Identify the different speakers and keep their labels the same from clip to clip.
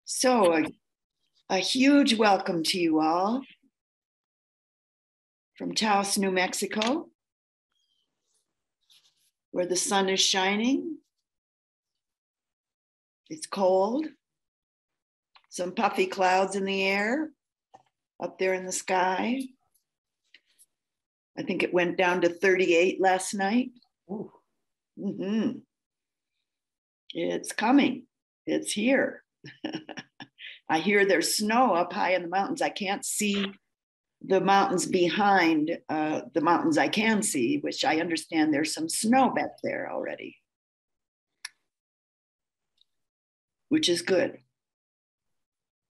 Speaker 1: So a huge welcome to you all from Taos, New Mexico, where the sun is shining. It's cold, some puffy clouds in the air up there in the sky. I think it went down to 38 last night. Mm-hmm. It's coming. It's here. I hear there's snow up high in the mountains. I can't see the mountains behind the mountains I can see, which I understand there's some snow back there already, which is good.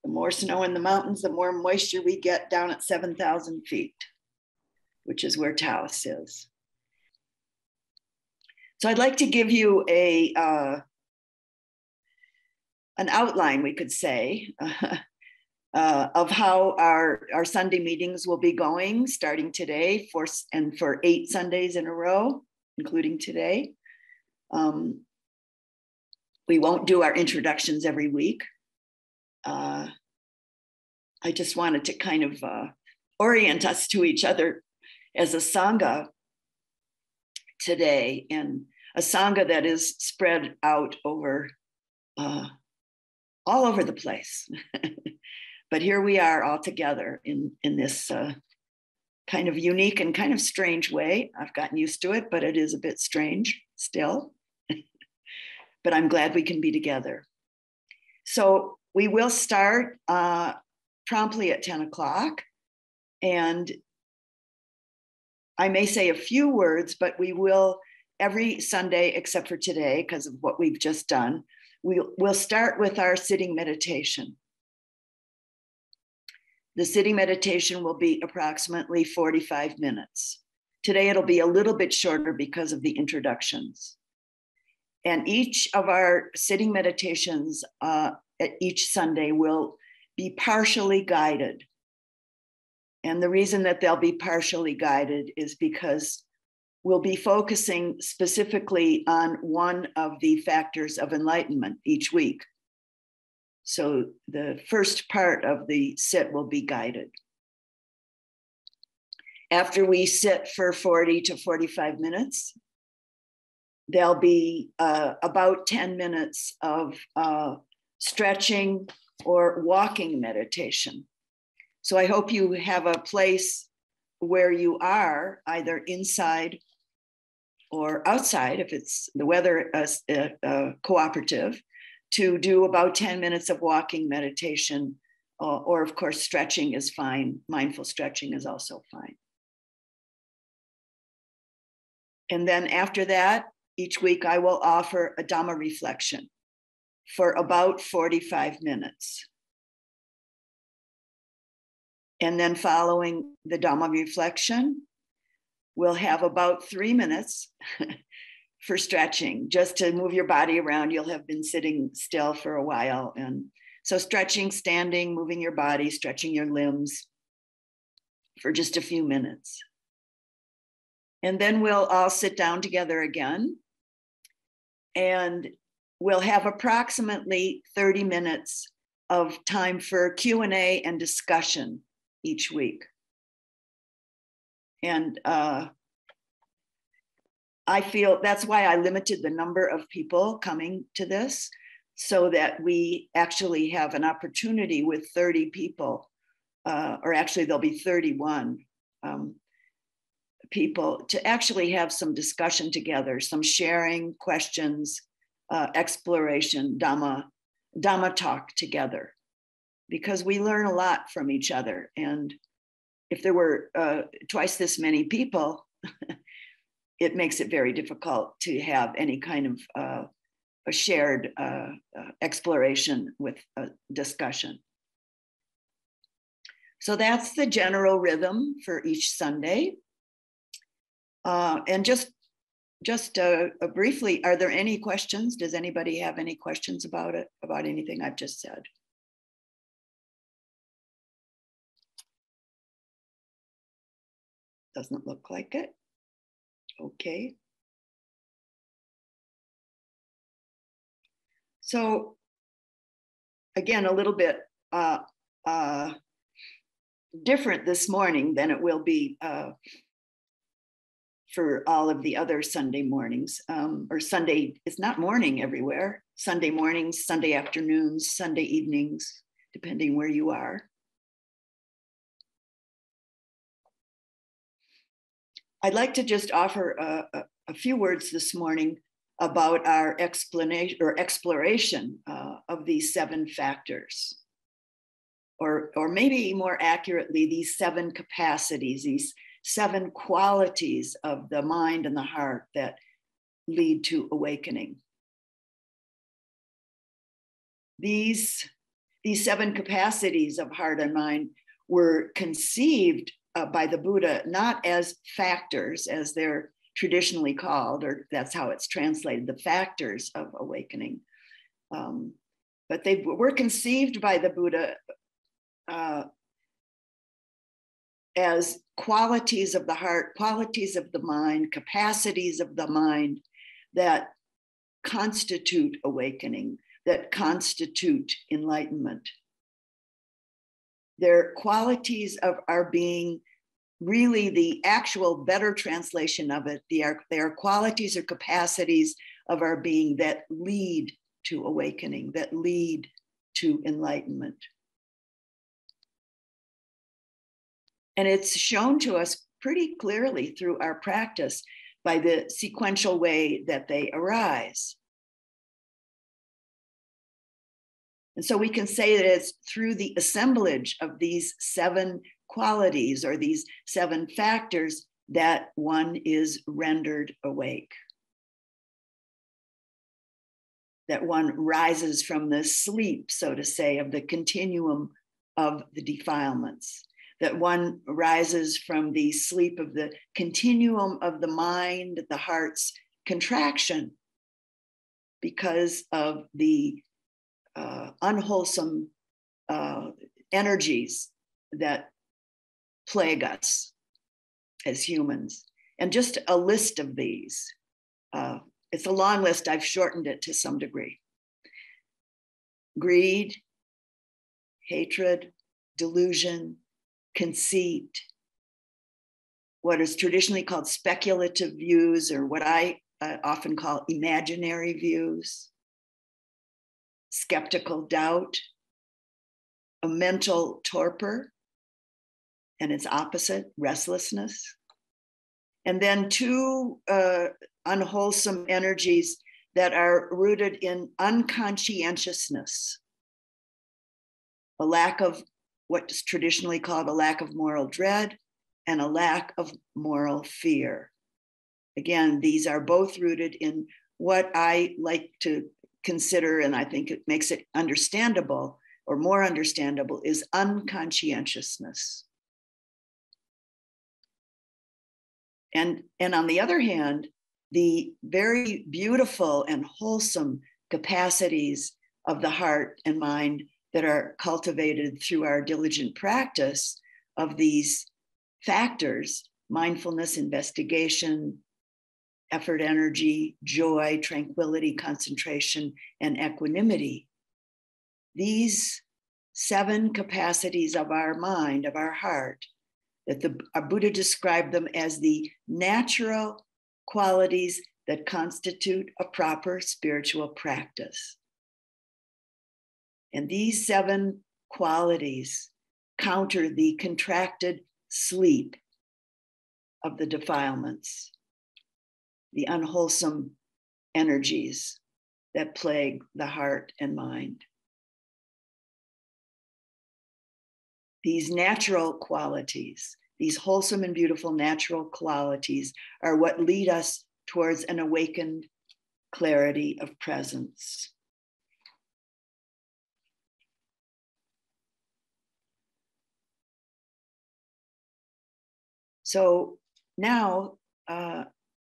Speaker 1: The more snow in the mountains, the more moisture we get down at 7,000 feet, which is where Taos is. So I'd like to give you an outline, we could say, of how our Sunday meetings will be going starting today for 8 Sundays in a row, including today. We won't do our introductions every week. I just wanted to kind of orient us to each other as a Sangha today, and a Sangha that is spread out over all over the place. But here we are all together in this kind of unique and kind of strange way. I've gotten used to it, but it is a bit strange still. But I'm glad we can be together. So we will start promptly at 10 o'clock. And I may say a few words, but we will every Sunday, except for today, because of what we've just done, we'll start with our sitting meditation. The sitting meditation will be approximately 45 minutes. Today it'll be a little bit shorter because of the introductions. And each of our sitting meditations at each Sunday will be partially guided. And the reason that they'll be partially guided is because we'll be focusing specifically on one of the factors of enlightenment each week. So the first part of the sit will be guided. After we sit for 40 to 45 minutes, there'll be about 10 minutes of stretching or walking meditation. So I hope you have a place where you are, either inside or outside, if it's the weather cooperative, to do about 10 minutes of walking meditation, or of course, stretching is fine. Mindful stretching is also fine. And then after that, each week I will offer a Dhamma reflection for about 45 minutes. And then following the Dhamma reflection, we'll have about 3 minutes for stretching, just to move your body around. You'll have been sitting still for a while. And so stretching, standing, moving your body, stretching your limbs for just a few minutes. And then we'll all sit down together again. And we'll have approximately 30 minutes of time for Q&A and discussion each week. And I feel that's why I limited the number of people coming to this, so that we actually have an opportunity with 30 people, or actually there'll be 31 people, to actually have some discussion together, some sharing, questions, exploration, Dhamma talk together, because we learn a lot from each other. And if there were twice this many people, it makes it very difficult to have any kind of a shared exploration with a discussion. So that's the general rhythm for each Sunday. And just briefly, are there any questions? Does anybody have any questions about it, about anything I've just said? Doesn't look like it. Okay. So again, a little bit different this morning than it will be for all of the other Sunday mornings, or Sunday, it's not morning everywhere. Sunday mornings, Sunday afternoons, Sunday evenings, depending where you are. I'd like to just offer a few words this morning about our explanation or exploration of these 7 factors, or maybe more accurately, these 7 capacities, these 7 qualities of the mind and the heart that lead to awakening. These 7 capacities of heart and mind were conceived by the Buddha not as factors, as they're traditionally called, or that's how it's translated, the factors of awakening. But they were conceived by the Buddha as qualities of the heart, qualities of the mind, capacities of the mind that constitute awakening, that constitute enlightenment. They're qualities of our being, really the actual better translation of it. They are qualities or capacities of our being that lead to awakening, that lead to enlightenment. And it's shown to us pretty clearly through our practice by the sequential way that they arise. And so we can say that it's through the assemblage of these 7 qualities or these 7 factors that one is rendered awake. That one rises from the sleep, so to say, of the continuum of the defilements. That one rises from the sleep of the continuum of the mind, the heart's contraction, because of the unwholesome energies that plague us as humans. And just a list of these. It's a long list. I've shortened it to some degree. Greed, hatred, delusion, conceit, what is traditionally called speculative views, or what I often call imaginary views, skeptical doubt, a mental torpor, and its opposite, restlessness. And then 2 unwholesome energies that are rooted in unconscientiousness, a lack of what is traditionally called a lack of moral dread and a lack of moral fear. Again, these are both rooted in what I like to consider, and I think it makes it understandable or more understandable, is unconscientiousness. And on the other hand, the very beautiful and wholesome capacities of the heart and mind that are cultivated through our diligent practice of these factors, mindfulness, investigation, effort, energy, joy, tranquility, concentration, and equanimity. These 7 capacities of our mind, of our heart, that our Buddha described them as the natural qualities that constitute a proper spiritual practice. And these 7 qualities counter the contracted sleep of the defilements, the unwholesome energies that plague the heart and mind. These natural qualities, these wholesome and beautiful natural qualities, are what lead us towards an awakened clarity of presence. So now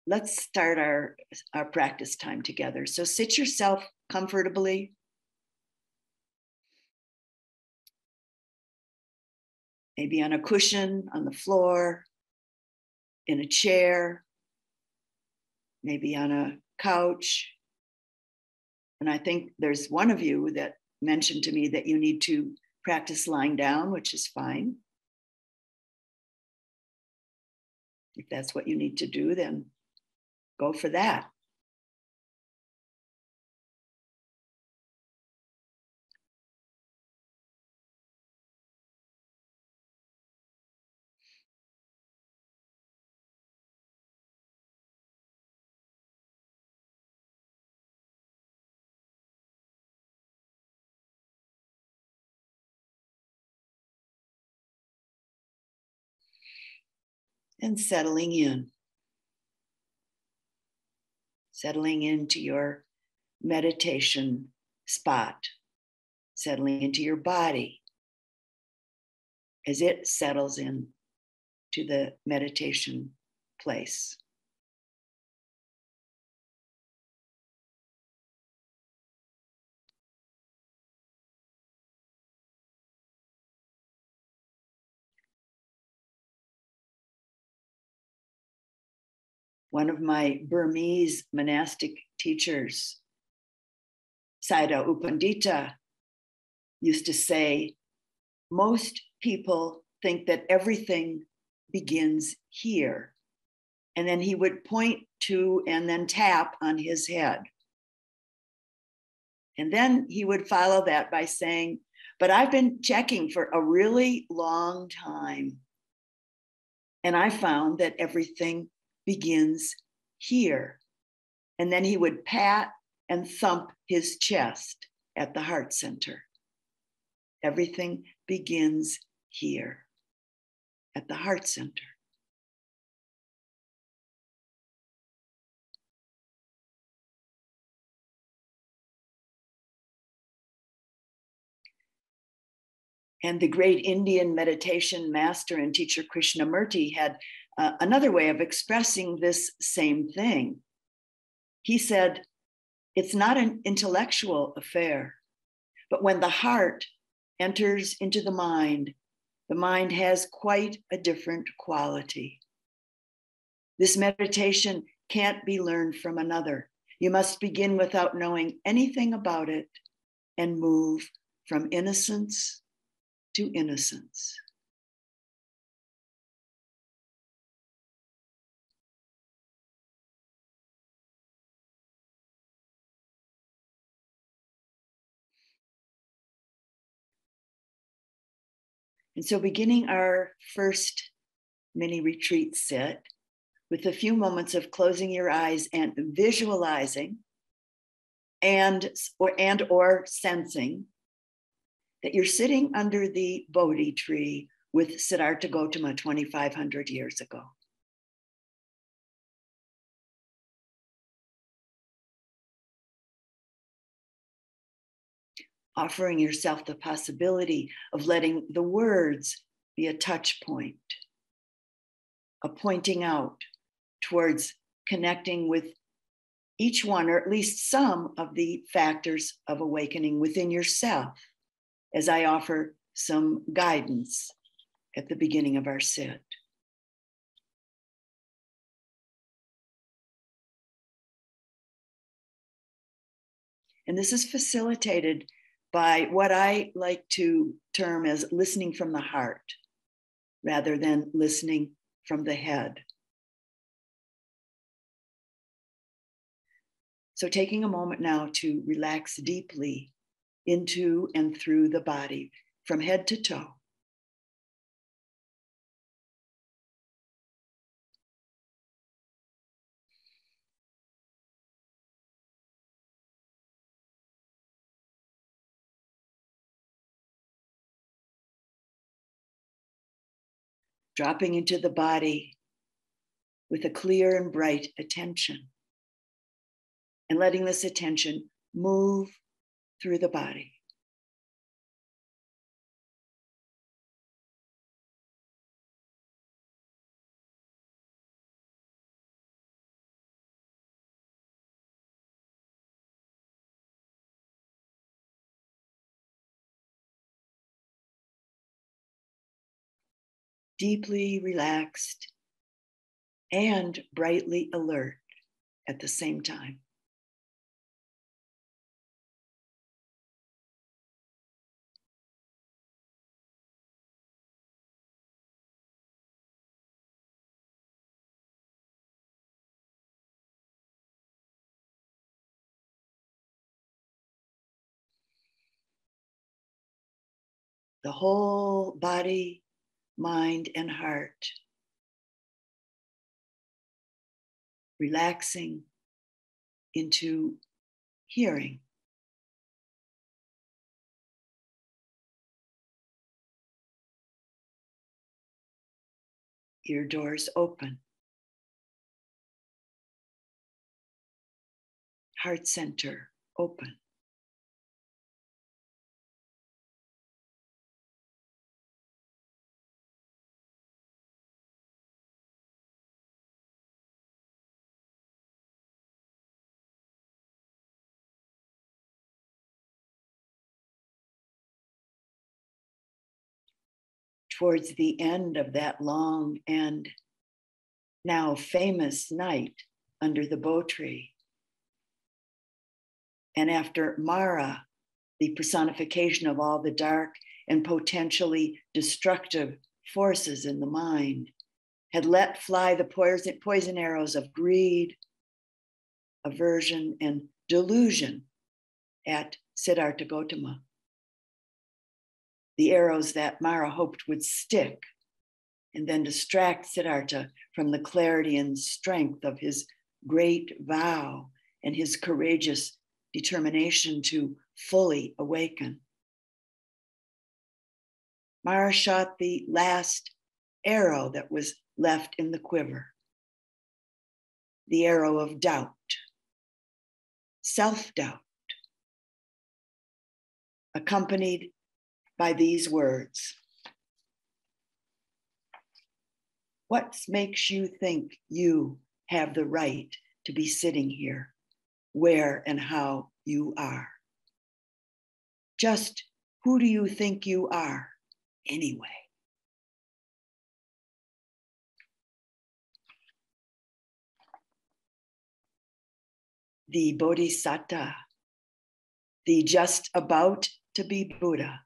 Speaker 1: let's start our practice time together. So sit yourself comfortably. Maybe on a cushion, on the floor, in a chair, maybe on a couch. And I think there's one of you that mentioned to me that you need to practice lying down, which is fine. If that's what you need to do, then go for that. And settling into your meditation spot, settling into your body as it settles in to the meditation place. One of my Burmese monastic teachers, Sayadaw U Pandita, used to say, most people think that everything begins here. And then he would point to and then tap on his head. And then he would follow that by saying, but I've been checking for a really long time. And I found that everything begins here. And then he would pat and thump his chest at the heart center. Everything begins here at the heart center. And the great Indian meditation master and teacher Krishnamurti had another way of expressing this same thing. He said, it's not an intellectual affair, but when the heart enters into the mind has quite a different quality. This meditation can't be learned from another. You must begin without knowing anything about it and move from innocence to innocence. And so beginning our first mini retreat sit with a few moments of closing your eyes and visualizing and or sensing that you're sitting under the Bodhi tree with Siddhartha Gautama 2,500 years ago. Offering yourself the possibility of letting the words be a touch point, a pointing out towards connecting with each one, or at least some of the factors of awakening within yourself, as I offer some guidance at the beginning of our sit. And this is facilitated by what I like to term as listening from the heart, rather than listening from the head. So taking a moment now to relax deeply into and through the body from head to toe. Dropping into the body with a clear and bright attention, and letting this attention move through the body. Deeply relaxed and brightly alert at the same time. the whole body, mind, and heart, relaxing into hearing. Ear doors open. Heart center open. Towards the end of that long and now famous night under the bo tree, and after Mara, the personification of all the dark and potentially destructive forces in the mind, had let fly the poison arrows of greed, aversion, and delusion at Siddhartha Gautama. The arrows that Mara hoped would stick and then distract Siddhartha from the clarity and strength of his great vow and his courageous determination to fully awaken. Mara shot the last arrow that was left in the quiver, the arrow of doubt, self-doubt, accompanied by these words: what makes you think you have the right to be sitting here, where and how you are? Just who do you think you are anyway? The Bodhisattva, the just about to be Buddha,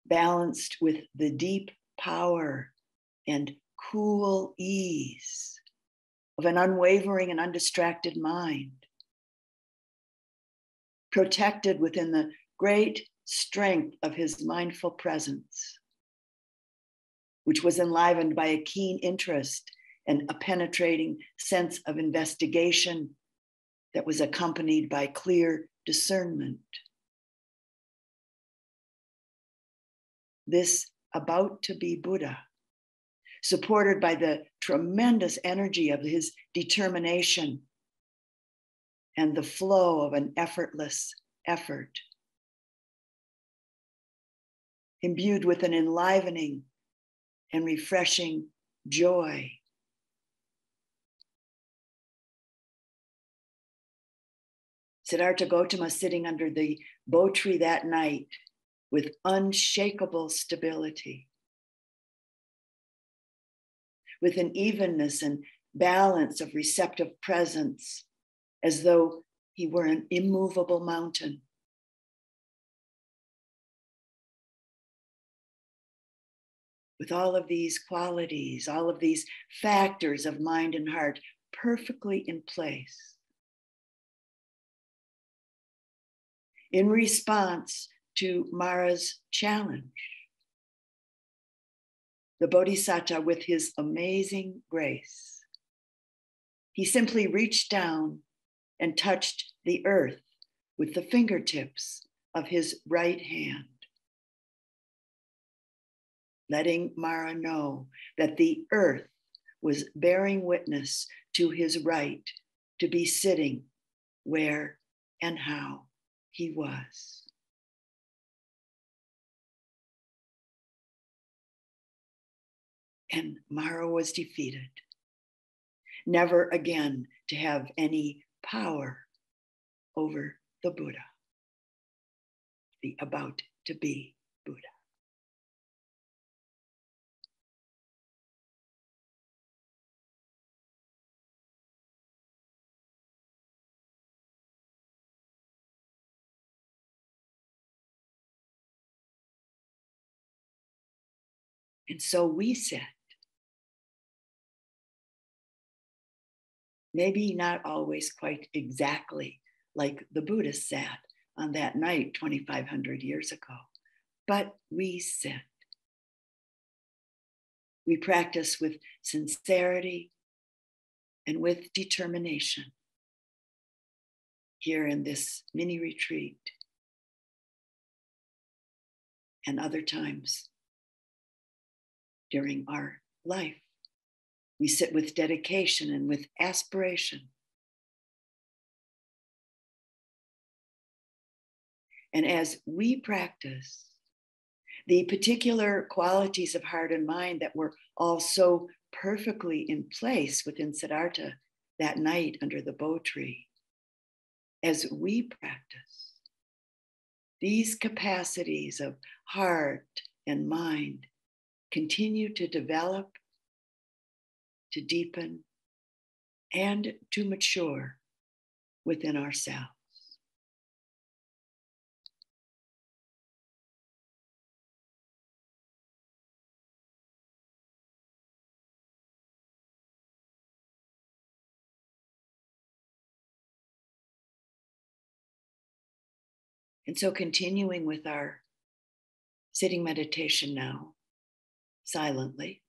Speaker 1: balanced with the deep power and cool ease of an unwavering and undistracted mind, protected within the great strength of his mindful presence, which was enlivened by a keen interest and a penetrating sense of investigation that was accompanied by clear discernment. This about to be Buddha, supported by the tremendous energy of his determination and the flow of an effortless effort, imbued with an enlivening and refreshing joy. Siddhartha Gautama sitting under the bo tree that night with unshakable stability, with an evenness and balance of receptive presence, as though he were an immovable mountain. With all of these qualities, all of these factors of mind and heart perfectly in place, in response to Mara's challenge, the Bodhisattva, with his amazing grace, he simply reached down and touched the earth with the fingertips of his right hand, letting Mara know that the earth was bearing witness to his right to be sitting where and how he was. And Mara was defeated, never again to have any power over the Buddha, the about to be Buddha. And so we sit, maybe not always quite exactly like the Buddha sat, on that night 2,500 years ago. But we sit. We practice with sincerity and with determination here in this mini retreat and other times during our life. We sit with dedication and with aspiration. And as we practice the particular qualities of heart and mind that were all so perfectly in place within Siddhartha that night under the bo tree, as we practice, these capacities of heart and mind continue to develop, to deepen, and to mature within ourselves. And so continuing with our sitting meditation now, silently.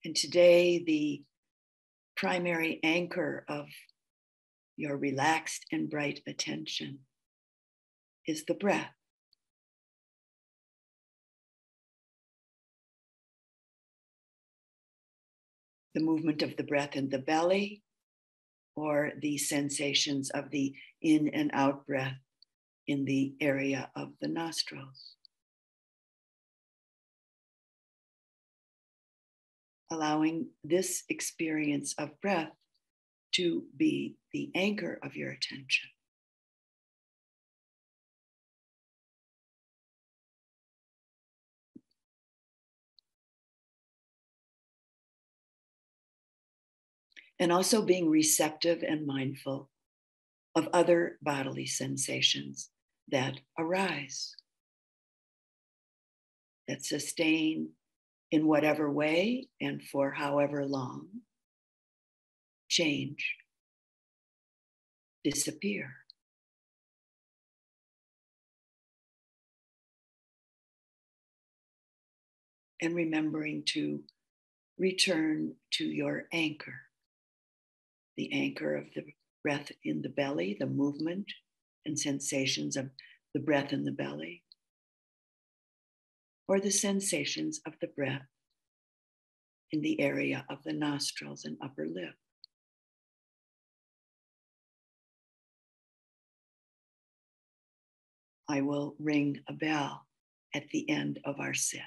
Speaker 1: And today, the primary anchor of your relaxed and bright attention is the breath. The movement of the breath in the belly, or the sensations of the in and out breath in the area of the nostrils. Allowing this experience of breath to be the anchor of your attention. And also being receptive and mindful of other bodily sensations that arise, that sustain in whatever way and for however long, change, disappear. And remembering to return to your anchor, the anchor of the breath in the belly, the movement and sensations of the breath in the belly, or the sensations of the breath in the area of the nostrils and upper lip. I will ring a bell at the end of our sit.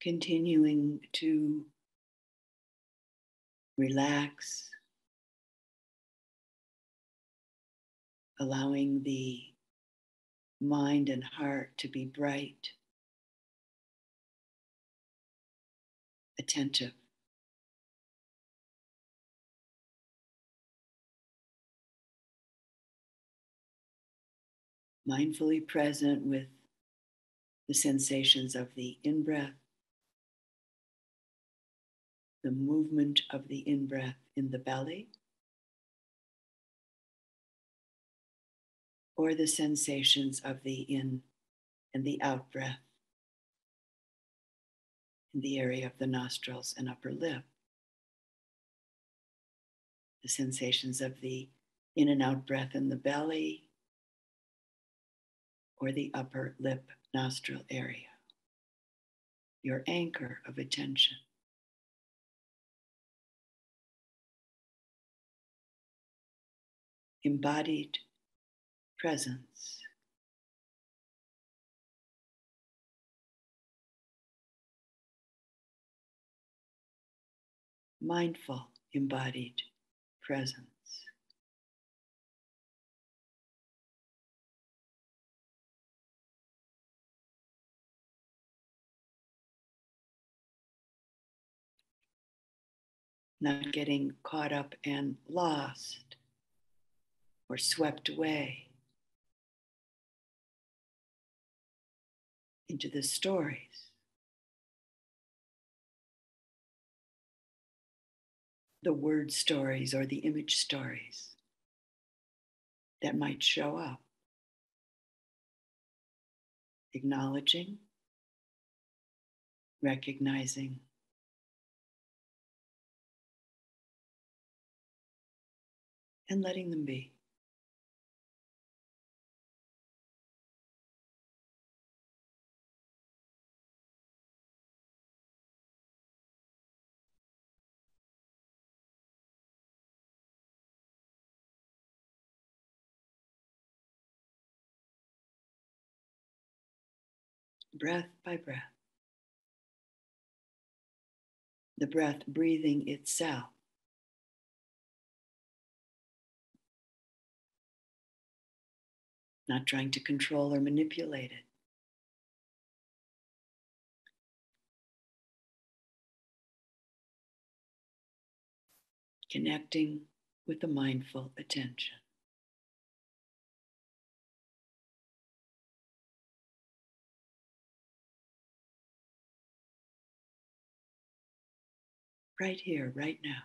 Speaker 1: continuing to relax, allowing the mind and heart to be bright, attentive. Mindfully present with the sensations of the in-breath, the movement of the in-breath in the belly, or the sensations of the in and the out breath in the area of the nostrils and upper lip, the sensations of the in and out breath in the belly or the upper lip nostril area, your anchor of attention. Embodied presence. Mindful embodied presence. Not getting caught up and lost or swept away into the stories, the word stories or the image stories that might show up. Acknowledging, recognizing, and letting them be. Breath by breath. The breath breathing itself. Not trying to control or manipulate it. Connecting with the mindful attention. Right here, right now.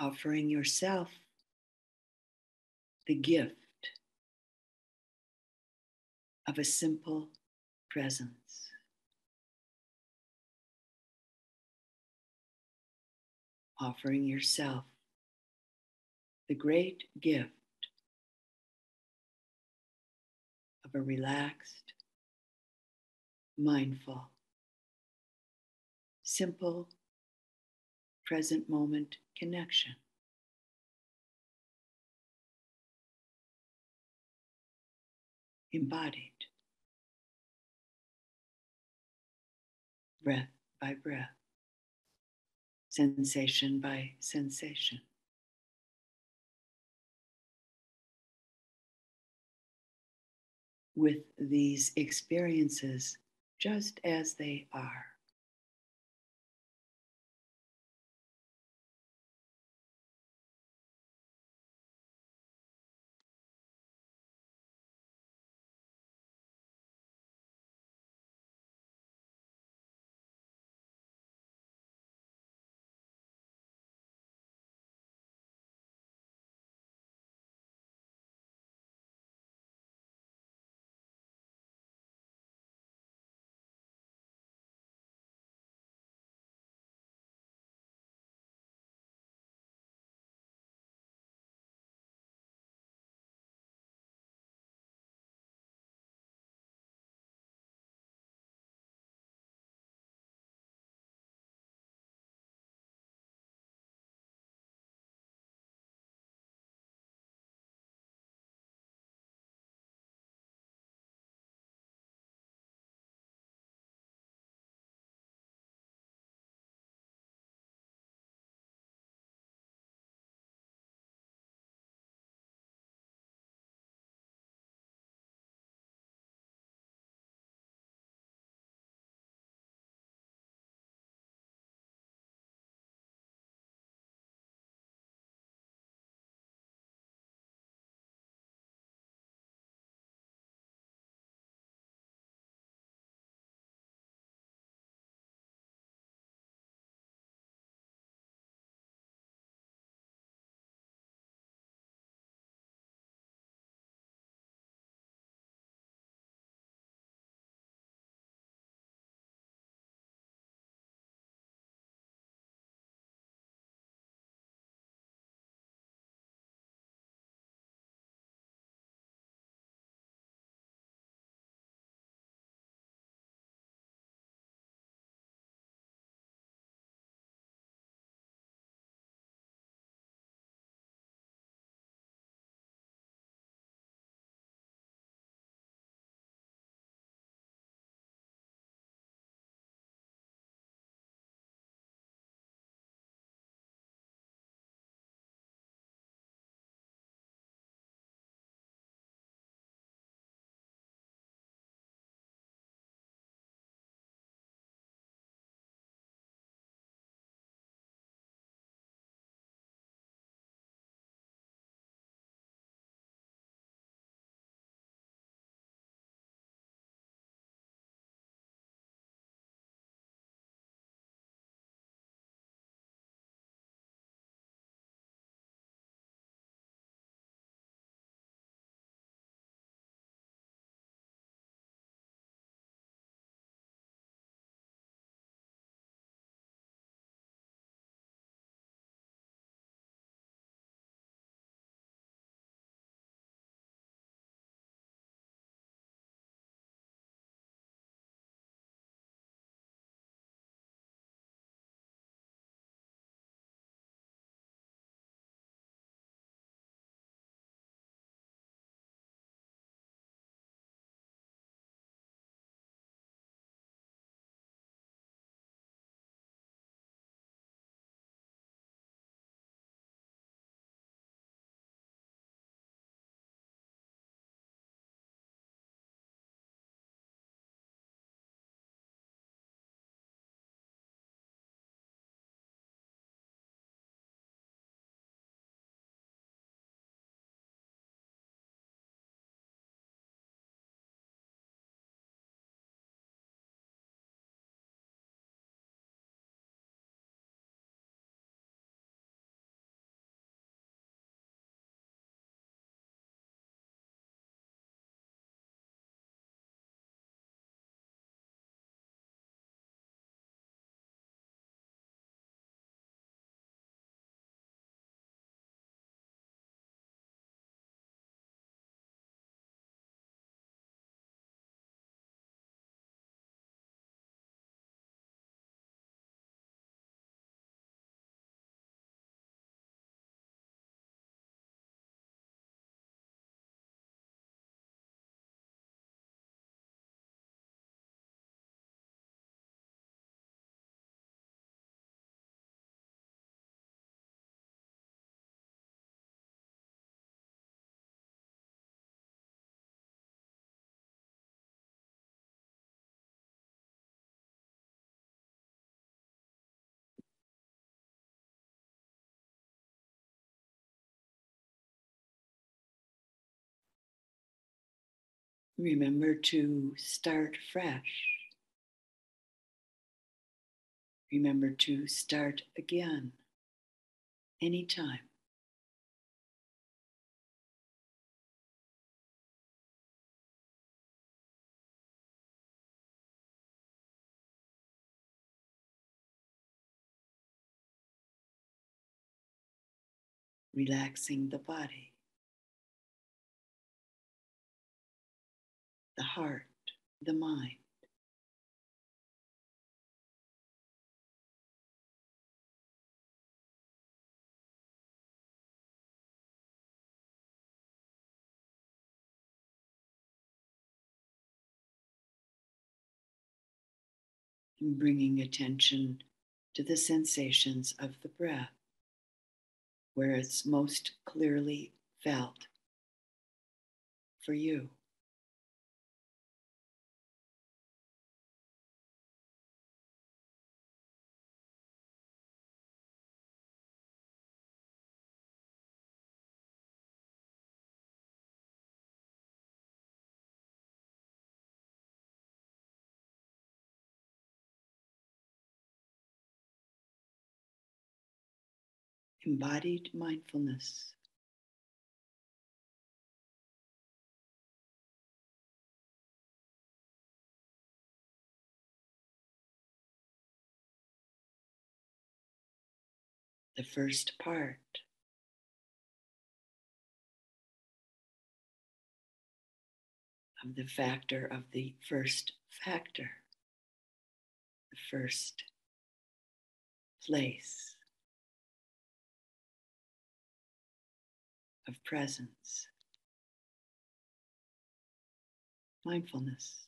Speaker 1: Offering yourself the gift of a simple presence. Offering yourself the great gift of a relaxed, mindful, simple, present moment connection. Embodied, breath by breath, sensation by sensation. with these experiences just as they are. Remember to start fresh. Remember to start again anytime. Relaxing the body, the heart, the mind. And bringing attention to the sensations of the breath, where it's most clearly felt for you. Embodied mindfulness. The first part of the factor of the first factor, the first place of presence, mindfulness,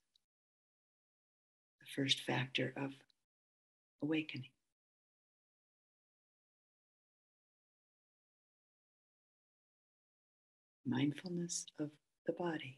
Speaker 1: the first factor of awakening. Mindfulness of the body.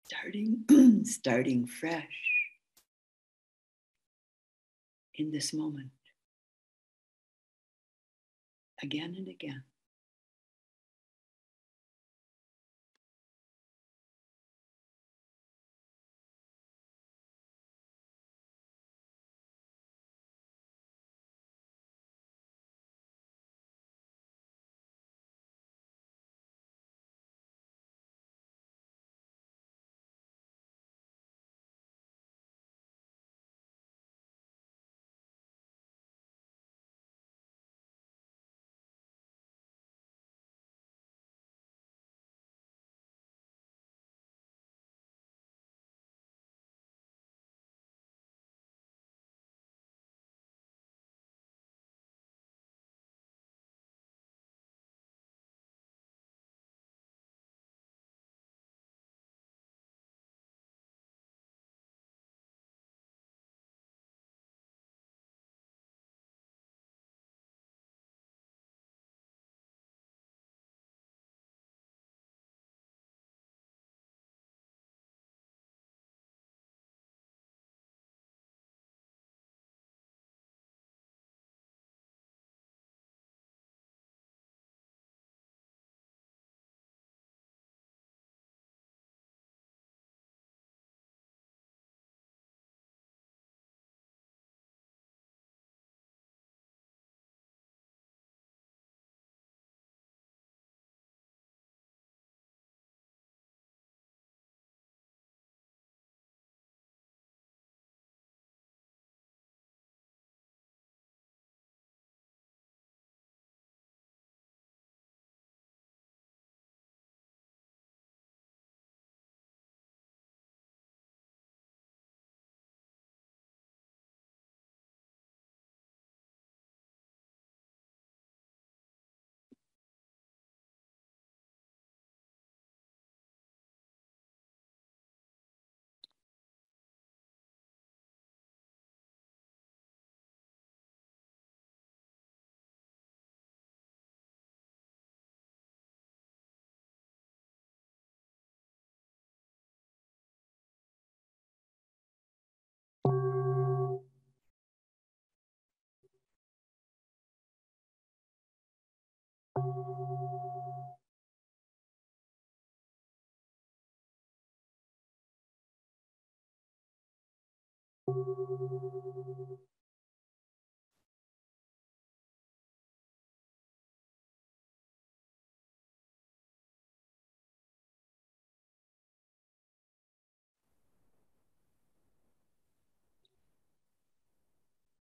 Speaker 1: starting fresh in this moment, again and again.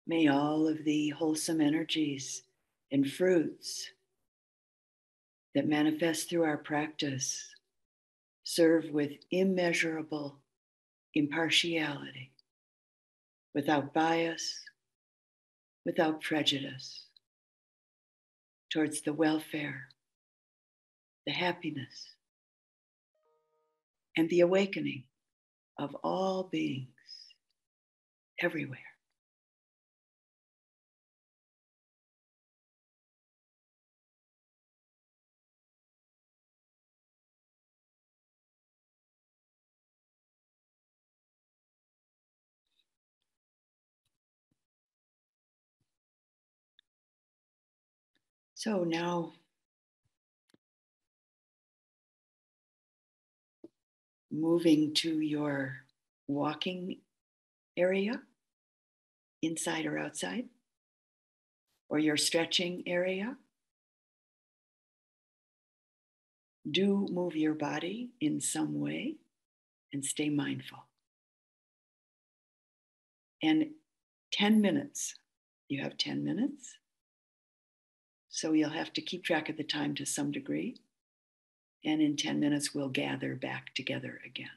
Speaker 1: May all of the wholesome energies and fruits that manifest through our practice serve with immeasurable impartiality, without bias, without prejudice, towards the welfare, the happiness, and the awakening of all beings everywhere. So now, moving to your walking area, inside or outside, or your stretching area, do move your body in some way and stay mindful. And 10 minutes, you have 10 minutes. So you'll have to keep track of the time to some degree. And in 10 minutes, we'll gather back together again.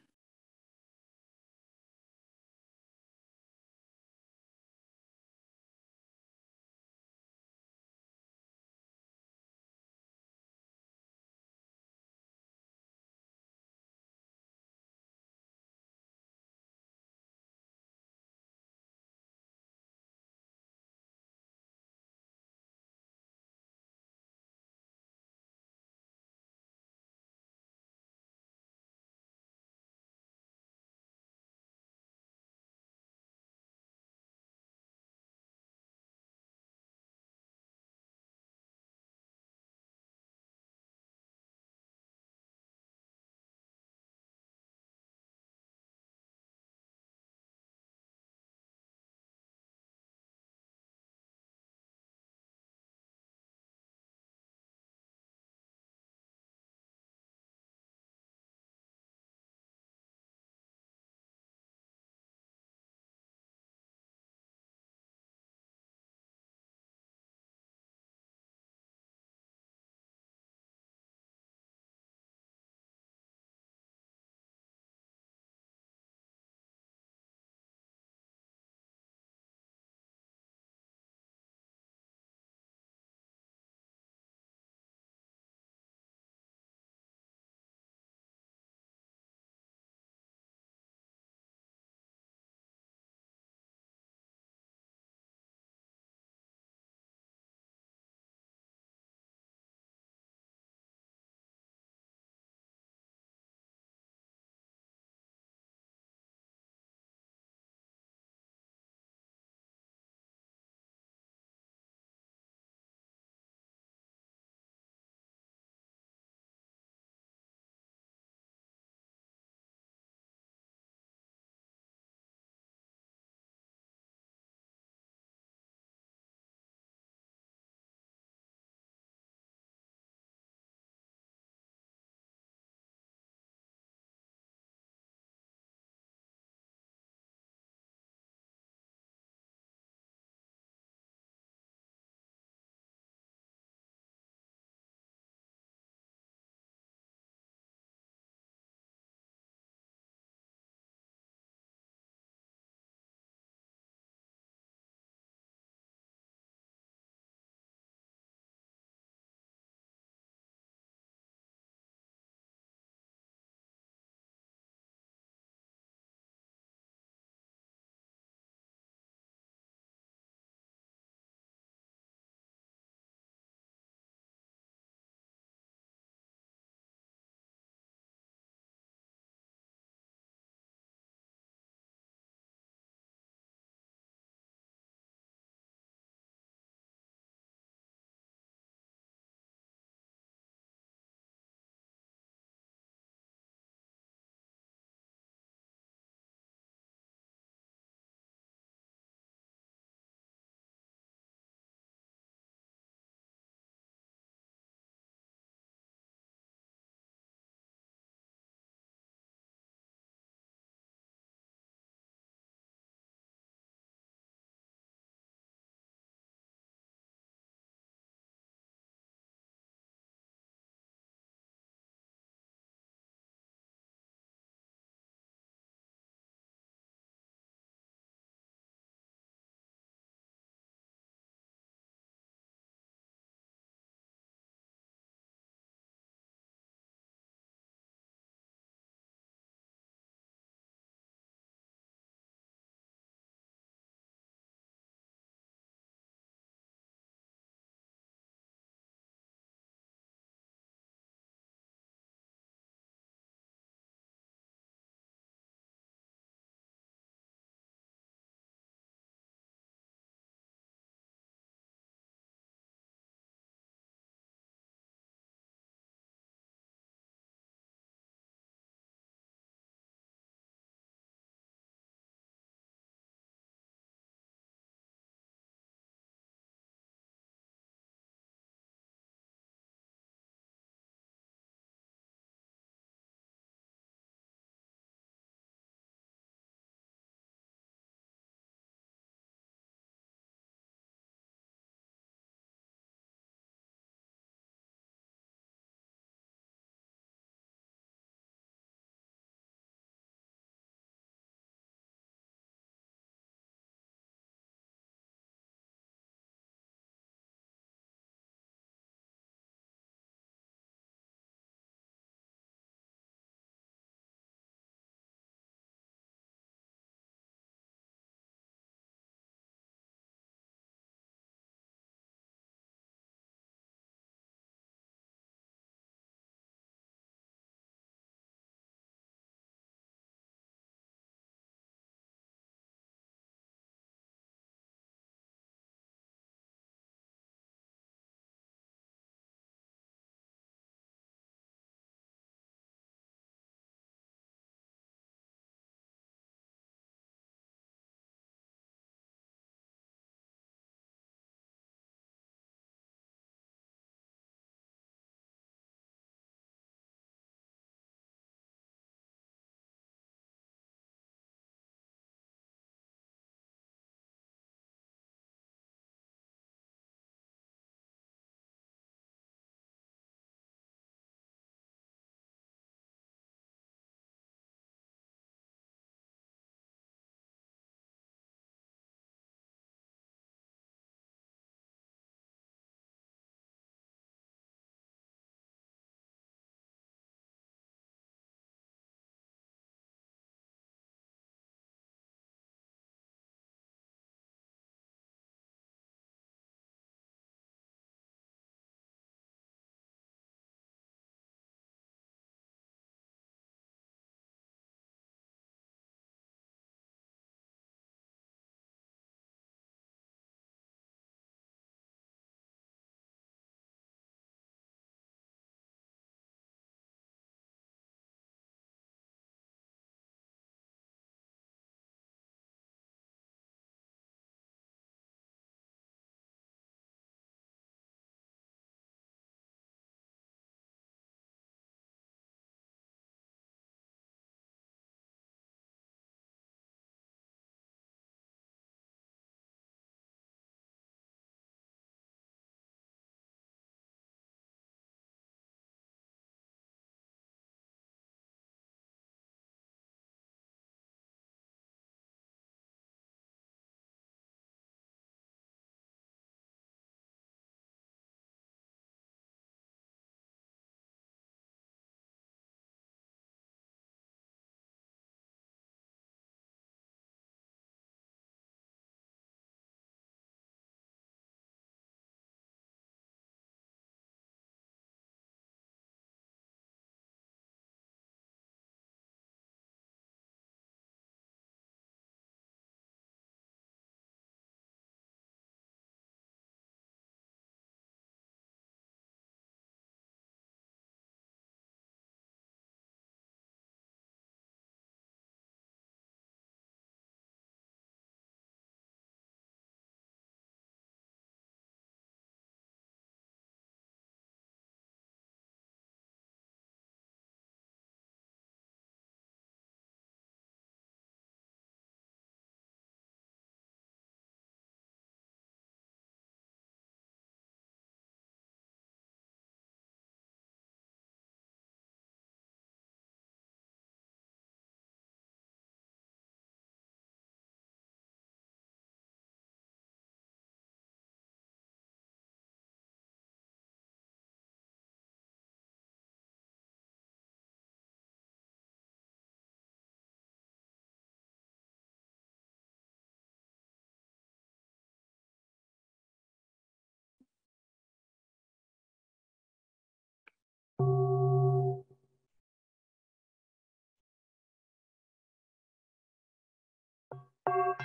Speaker 1: Well,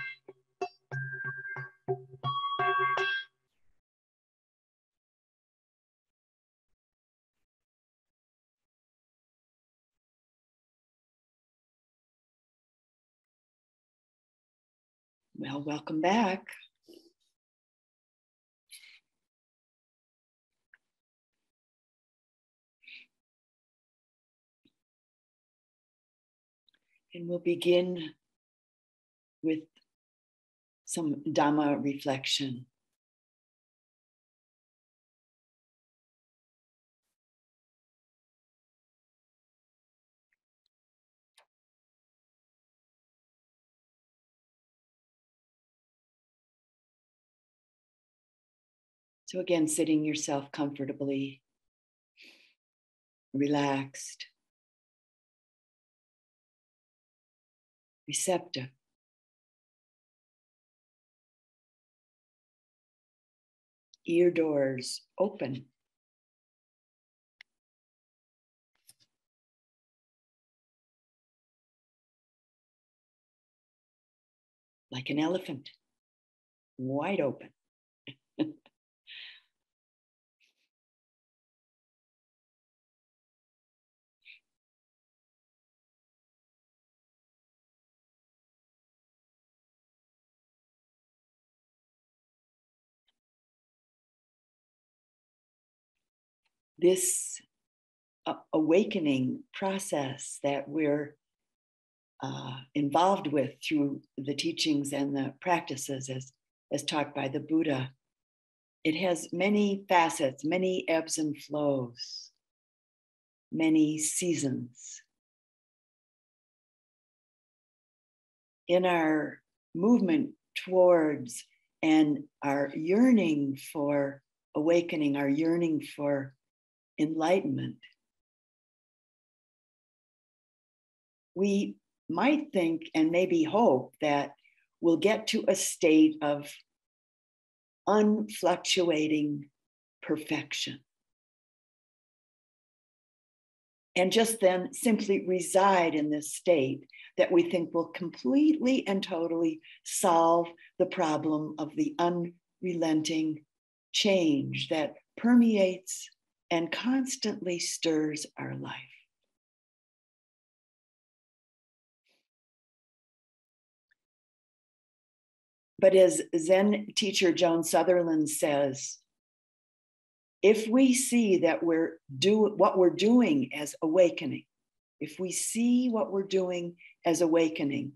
Speaker 1: welcome back. And we'll begin with some Dhamma reflection. So again, sitting yourself comfortably, relaxed, receptive. Ear doors open. Like an elephant, wide open. This awakening process that we're involved with through the teachings and the practices as taught by the Buddha, it has many facets, many ebbs and flows, many seasons. In our movement towards and our yearning for awakening, our yearning for enlightenment, we might think and maybe hope that we'll get to a state of unfluctuating perfection. And just then simply reside in this state that we think will completely and totally solve the problem of the unrelenting change that permeates and constantly stirs our life. But as Zen teacher Joan Sutherland says, if we see that what we're doing as awakening, if we see what we're doing as awakening,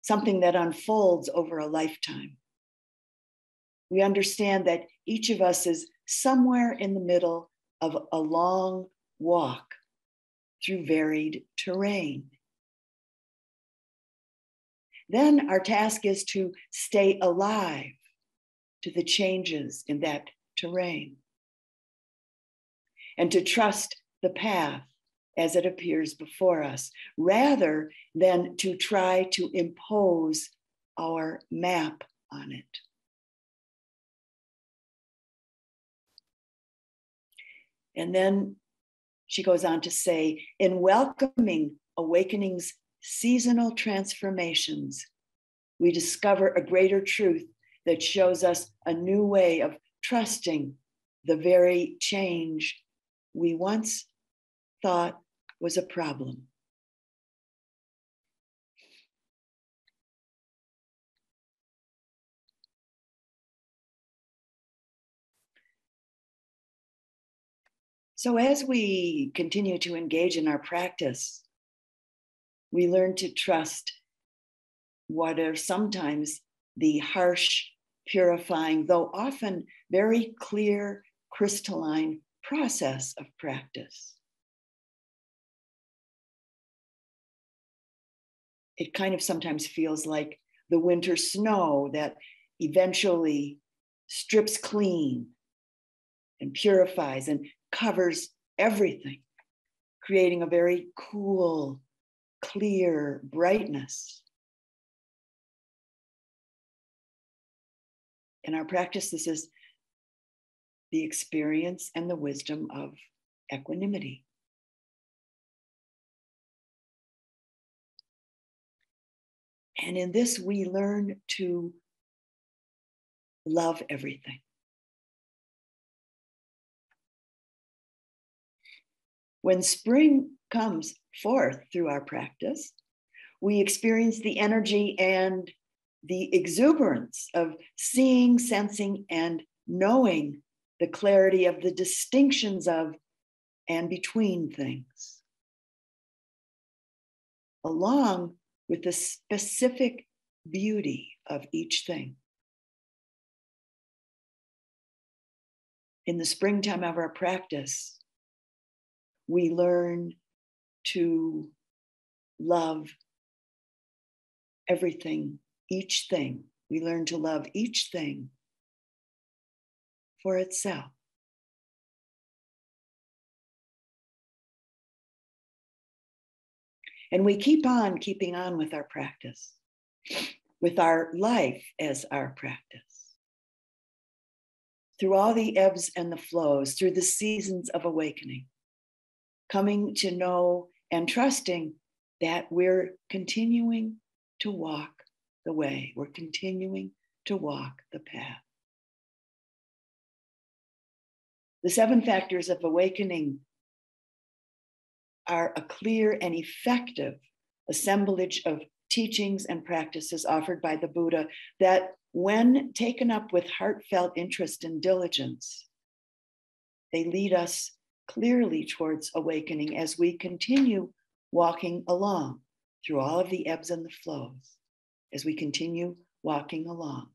Speaker 1: something that unfolds over a lifetime, we understand that each of us is somewhere in the middle of a long walk through varied terrain. Then our task is to stay alive to the changes in that terrain and to trust the path as it appears before us, rather than to try to impose our map on it. And then she goes on to say, in welcoming awakening's seasonal transformations, we discover a greater truth that shows us a new way of trusting the very change we once thought was a problem. So as we continue to engage in our practice, we learn to trust what are sometimes the harsh, purifying, though often very clear, crystalline process of practice. It kind of sometimes feels like the winter snow that eventually strips clean and purifies and covers everything, creating a very cool, clear brightness. In our practice, this is the experience and the wisdom of equanimity. And in this, we learn to love everything. When spring comes forth through our practice, we experience the energy and the exuberance of seeing, sensing, and knowing the clarity of the distinctions of and between things, along with the specific beauty of each thing. In the springtime of our practice, we learn to love everything, each thing. We learn to love each thing for itself. And we keep on keeping on with our practice, with our life as our practice. Through all the ebbs and the flows, through the seasons of awakening, coming to know and trusting that we're continuing to walk the way, we're continuing to walk the path. The 7 factors of awakening are a clear and effective assemblage of teachings and practices offered by the Buddha that, when taken up with heartfelt interest and diligence, they lead us clearly towards awakening as we continue walking along through all of the ebbs and the flows, as we continue walking along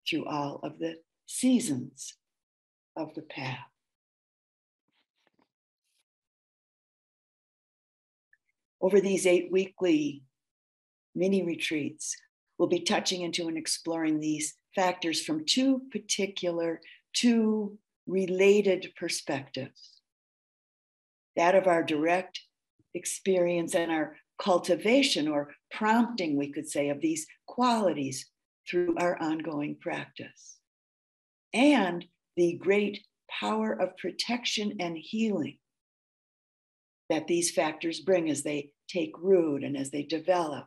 Speaker 1: through all of the seasons of the path. Over these 8 weekly mini retreats, we'll be touching into and exploring these factors from 2 related perspectives. That of our direct experience and our cultivation or prompting, we could say, of these qualities through our ongoing practice. And the great power of protection and healing that these factors bring as they take root and as they develop.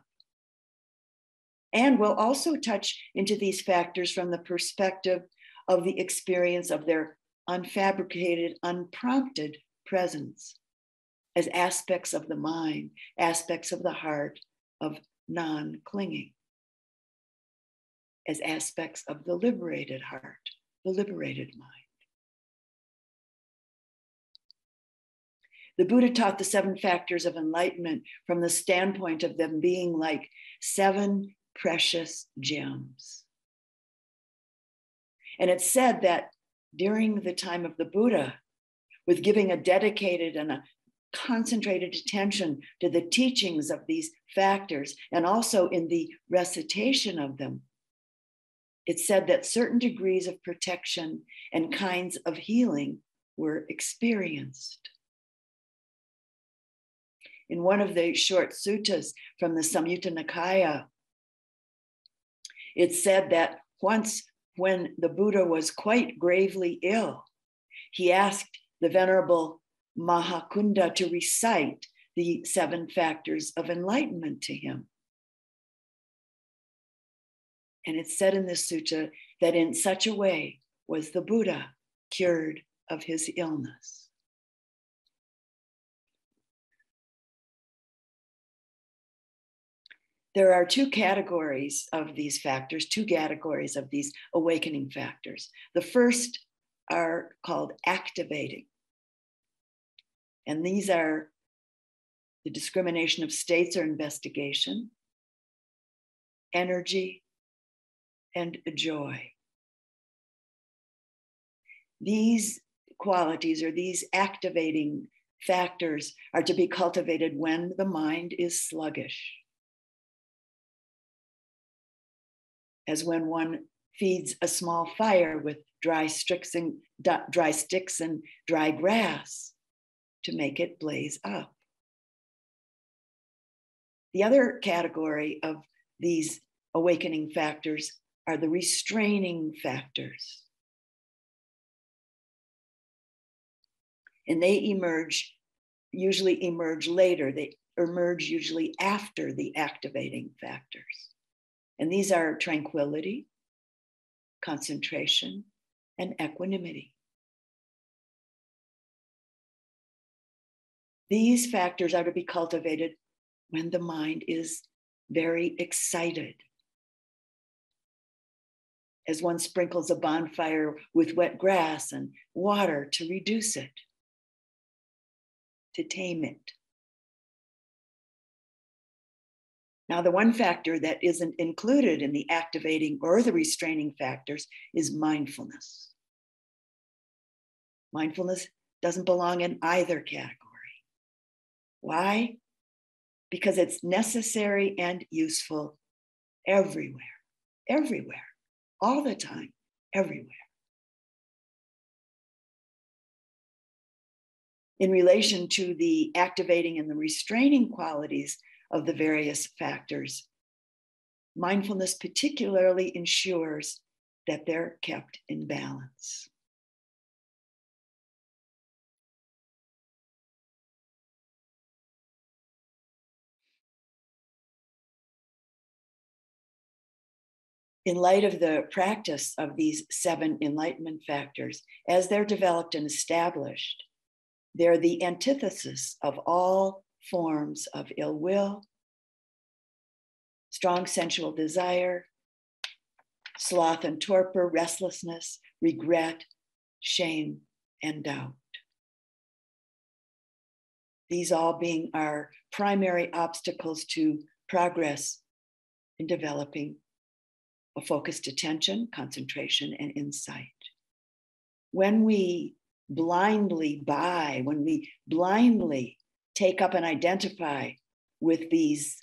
Speaker 1: And we'll also touch into these factors from the perspective of the experience of their unfabricated, unprompted presence as aspects of the mind, aspects of the heart, of non-clinging, as aspects of the liberated heart, the liberated mind. The Buddha taught the 7 factors of enlightenment from the standpoint of them being like 7 precious gems. And it's said that during the time of the Buddha, with giving a dedicated and a concentrated attention to the teachings of these factors, and also in the recitation of them, it's said that certain degrees of protection and kinds of healing were experienced. In one of the short suttas from the Samyutta Nikaya, it said that once, when the Buddha was quite gravely ill, he asked the Venerable Mahakunda to recite the 7 factors of enlightenment to him. And it's said in this sutta that in such a way was the Buddha cured of his illness. There are 2 categories of these factors, 2 categories of these awakening factors. The first are called activating. And these are the discrimination of states or investigation, energy, and joy. These qualities, or these activating factors, are to be cultivated when the mind is sluggish. As when one feeds a small fire with dry sticks and dry grass to make it blaze up. The other category of these awakening factors are the restraining factors. And they usually emerge later. They emerge usually after the activating factors. And these are tranquility, concentration, and equanimity. These factors are to be cultivated when the mind is very excited. As one sprinkles a bonfire with wet grass and water to reduce it, to tame it. Now, the one factor that isn't included in the activating or the restraining factors is mindfulness. Mindfulness doesn't belong in either category. Why? Because it's necessary and useful everywhere, all the time, everywhere. In relation to the activating and the restraining qualities of the various factors, mindfulness particularly ensures that they're kept in balance. In light of the practice of these 7 enlightenment factors, as they're developed and established, they're the antithesis of all forms of ill will, strong sensual desire, sloth and torpor, restlessness, regret, shame, and doubt. These all being our primary obstacles to progress in developing a focused attention, concentration, and insight. When we blindly buy, when we blindly take up and identify with these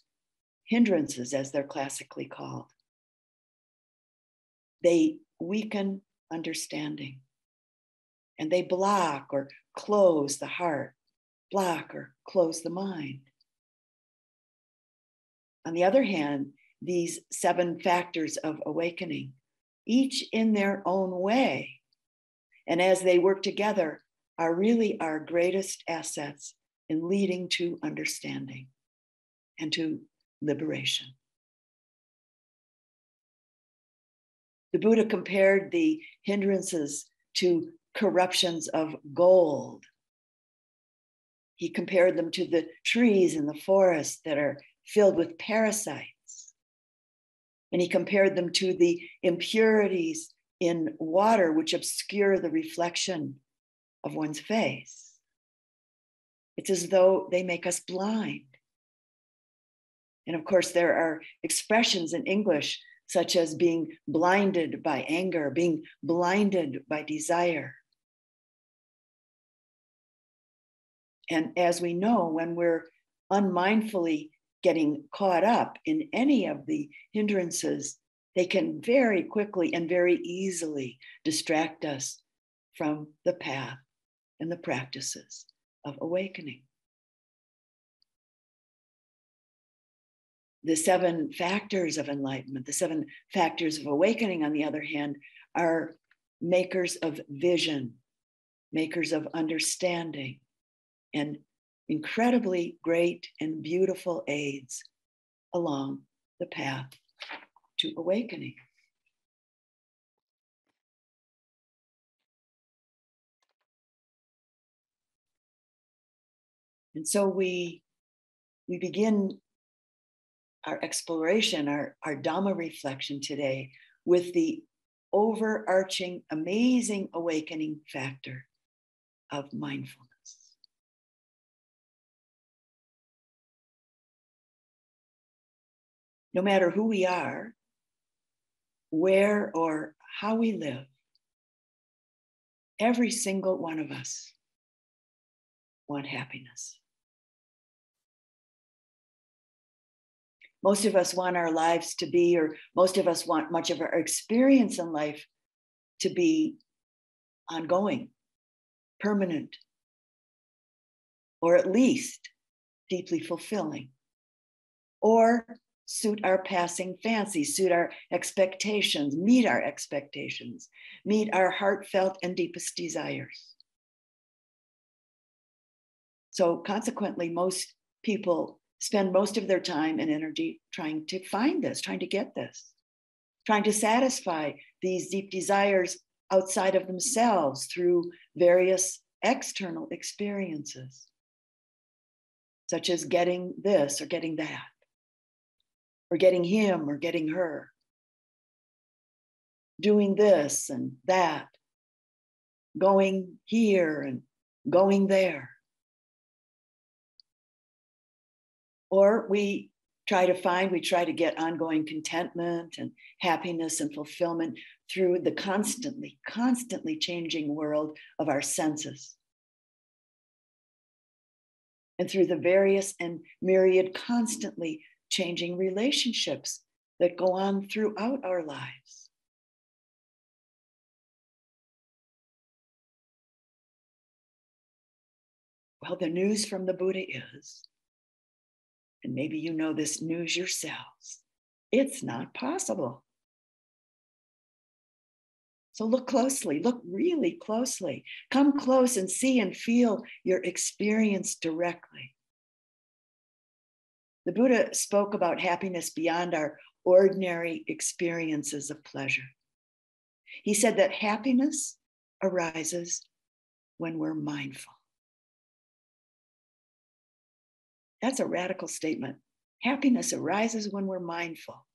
Speaker 1: hindrances, as they're classically called, they weaken understanding and they block or close the heart, block or close the mind. On the other hand, these 7 factors of awakening, each in their own way, and as they work together, are really our greatest assets in leading to understanding and to liberation. The Buddha compared the hindrances to corruptions of gold. He compared them to the trees in the forest that are filled with parasites. And he compared them to the impurities in water which obscure the reflection of one's face. It's as though they make us blind. And of course, there are expressions in English such as being blinded by anger, being blinded by desire. And as we know, when we're unmindfully getting caught up in any of the hindrances, they can very quickly and very easily distract us from the path and the practices of awakening. The 7 factors of enlightenment, the 7 factors of awakening, on the other hand, are makers of vision, makers of understanding, and incredibly great and beautiful aids along the path to awakening. And so we begin our exploration, our Dhamma reflection today with the overarching, amazing awakening factor of mindfulness. No matter who we are, where or how we live, every single one of us want happiness. Most of us want our lives to be, or most of us want much of our experience in life to be ongoing, permanent, or at least deeply fulfilling, or suit our passing fancies, suit our expectations, meet our expectations, meet our heartfelt and deepest desires. So consequently, most people spend most of their time and energy trying to find this, trying to get this, trying to satisfy these deep desires outside of themselves through various external experiences, such as getting this or getting that, or getting him or getting her, doing this and that, going here and going there. Or we try to get ongoing contentment and happiness and fulfillment through the constantly changing world of our senses. And through the various and myriad constantly changing relationships that go on throughout our lives. Well, the news from the Buddha is, and maybe you know this news yourselves, it's not possible. So look closely, look really closely. Come close and see and feel your experience directly. The Buddha spoke about happiness beyond our ordinary experiences of pleasure. He said that happiness arises when we're mindful. That's a radical statement. Happiness arises when we're mindful.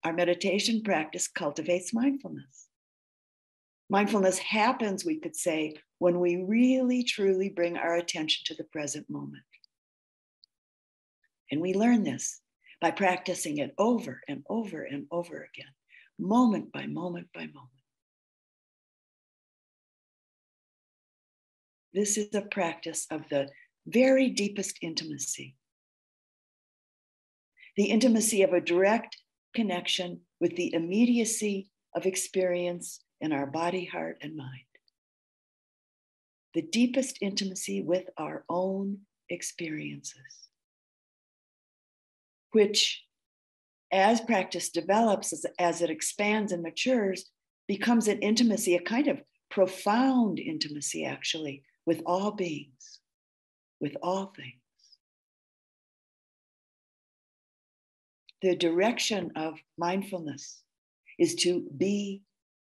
Speaker 1: Our meditation practice cultivates mindfulness. Mindfulness happens, we could say, when we really, truly bring our attention to the present moment. And we learn this by practicing it over and over and over again, moment by moment by moment. This is a practice of the very deepest intimacy. The intimacy of a direct connection with the immediacy of experience in our body, heart, and mind. The deepest intimacy with our own experiences, which, as practice develops, as it expands and matures, becomes an intimacy, a kind of profound intimacy, actually, with all beings, with all things. The direction of mindfulness is to be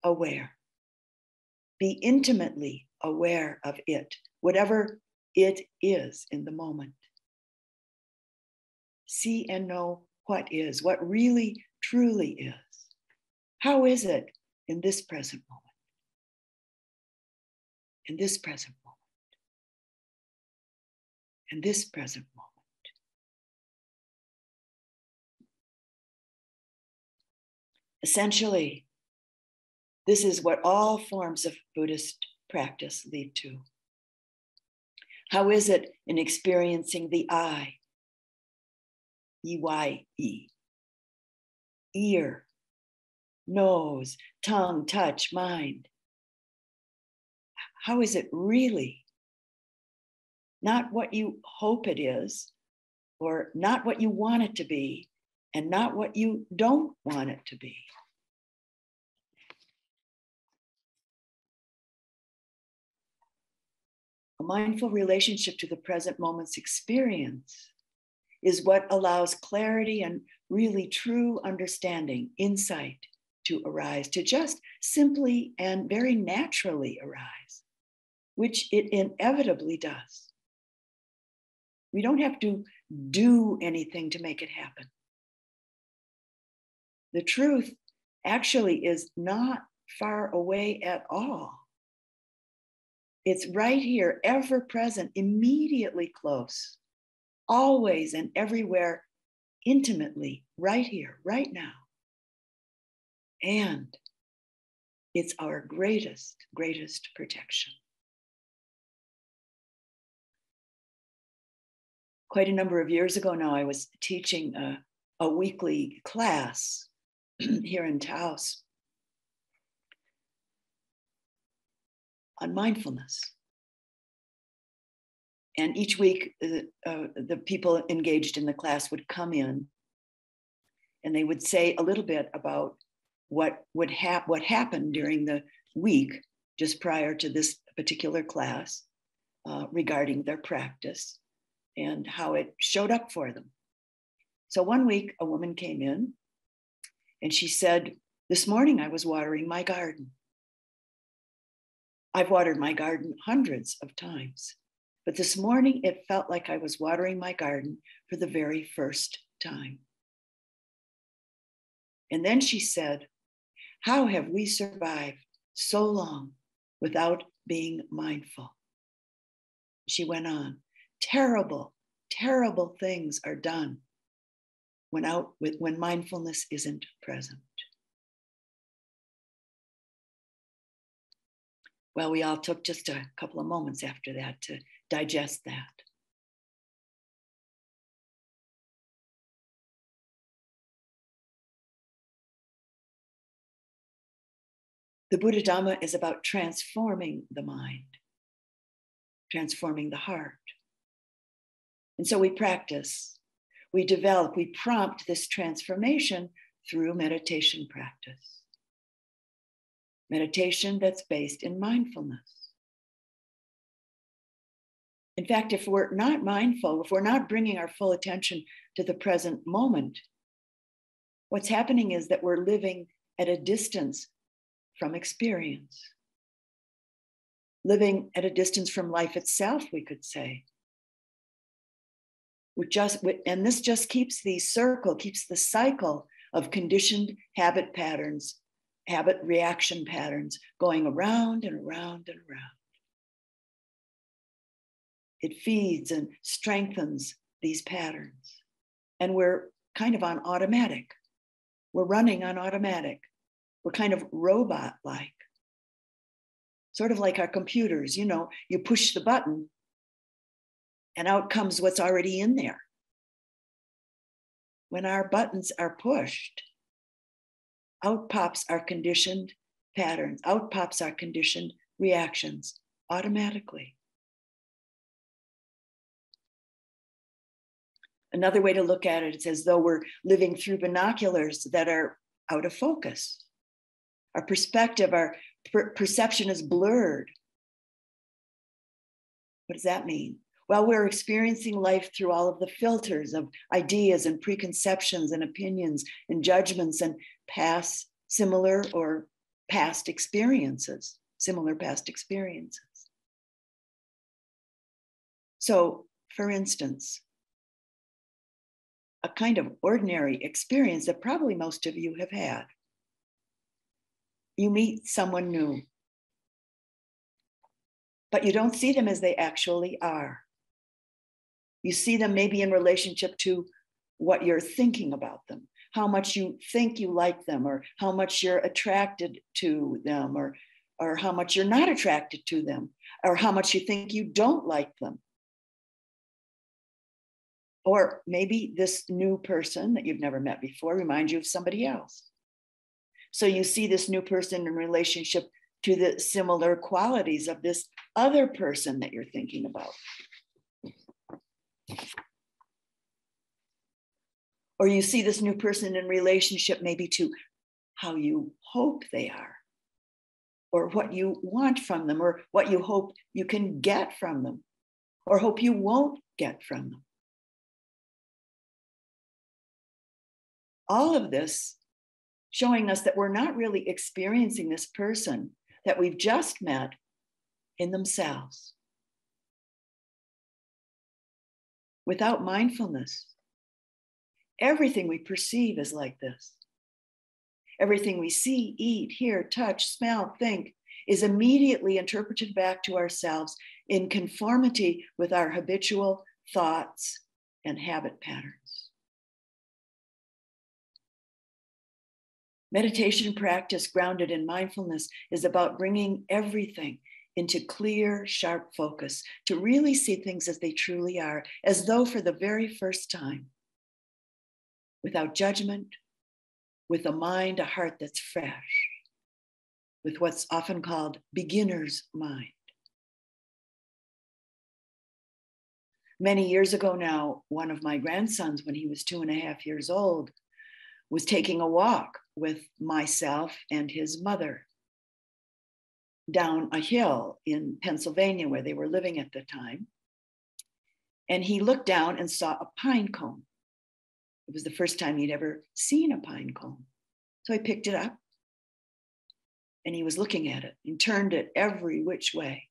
Speaker 1: aware, be intimately aware of it, whatever it is in the moment. See and know what is, what really, truly is. How is it in this present moment? In this present moment. In this present moment. Essentially, this is what all forms of Buddhist practice lead to. How is it in experiencing the I? E-Y-E. Ear, nose, tongue, touch, mind. How is it really? Not what you hope it is, or not what you want it to be, and not what you don't want it to be. A mindful relationship to the present moment's experience is what allows clarity and really true understanding, insight to arise, to just simply and very naturally arise, which it inevitably does. We don't have to do anything to make it happen. The truth actually is not far away at all. It's right here, ever present, immediately close, always and everywhere, intimately, right here, right now. And it's our greatest, greatest protection. Quite a number of years ago now, I was teaching a weekly class here in Taos on mindfulness. And each week, the people engaged in the class would come in and they would say a little bit about what happened during the week just prior to this particular class, regarding their practice and how it showed up for them. So one week, a woman came in and she said, "This morning I was watering my garden. I've watered my garden hundreds of times, but this morning it felt like I was watering my garden for the very first time." And then she said, "How have we survived so long without being mindful?" She went on, "Terrible, terrible things are done when mindfulness isn't present." Well, we all took just a couple of moments after that to digest that. The Buddha Dhamma is about transforming the mind, transforming the heart. And so we practice, we develop, we prompt this transformation through meditation practice. Meditation that's based in mindfulness. In fact, if we're not mindful, if we're not bringing our full attention to the present moment, what's happening is that we're living at a distance from experience, living at a distance from life itself, we could say. And this just keeps the circle, keeps the cycle of conditioned habit patterns, habit reaction patterns going around and around and around. It feeds and strengthens these patterns. And we're kind of on automatic. We're running on automatic. We're kind of robot-like. Sort of like our computers, you push the button and out comes what's already in there. When our buttons are pushed, out pops our conditioned patterns, out pops our conditioned reactions automatically. Another way to look at it, it's as though we're living through binoculars that are out of focus. Our perspective, our perception is blurred. What does that mean? Well, we're experiencing life through all of the filters of ideas and preconceptions and opinions and judgments and similar past experiences. So, for instance, a kind of ordinary experience that probably most of you have had. You meet someone new, but you don't see them as they actually are. You see them maybe in relationship to what you're thinking about them, how much you think you like them, or how much you're attracted to them, or how much you're not attracted to them, or how much you think you don't like them. Or maybe this new person that you've never met before reminds you of somebody else. So you see this new person in relationship to the similar qualities of this other person that you're thinking about. Or you see this new person in relationship maybe to how you hope they are, or what you want from them, or what you hope you can get from them, or hope you won't get from them. All of this showing us that we're not really experiencing this person that we've just met in themselves. Without mindfulness, everything we perceive is like this. Everything we see, eat, hear, touch, smell, think is immediately interpreted back to ourselves in conformity with our habitual thoughts and habit patterns. Meditation practice grounded in mindfulness is about bringing everything into clear, sharp focus to really see things as they truly are, as though for the very first time, without judgment, with a mind, a heart that's fresh, with what's often called beginner's mind. Many years ago now, one of my grandsons, when he was 2.5 years old, was taking a walk with myself and his mother. down a hill in Pennsylvania where they were living at the time. And he looked down and saw a pine cone. It was the first time he'd ever seen a pine cone. So he picked it up and he was looking at it and turned it every which way.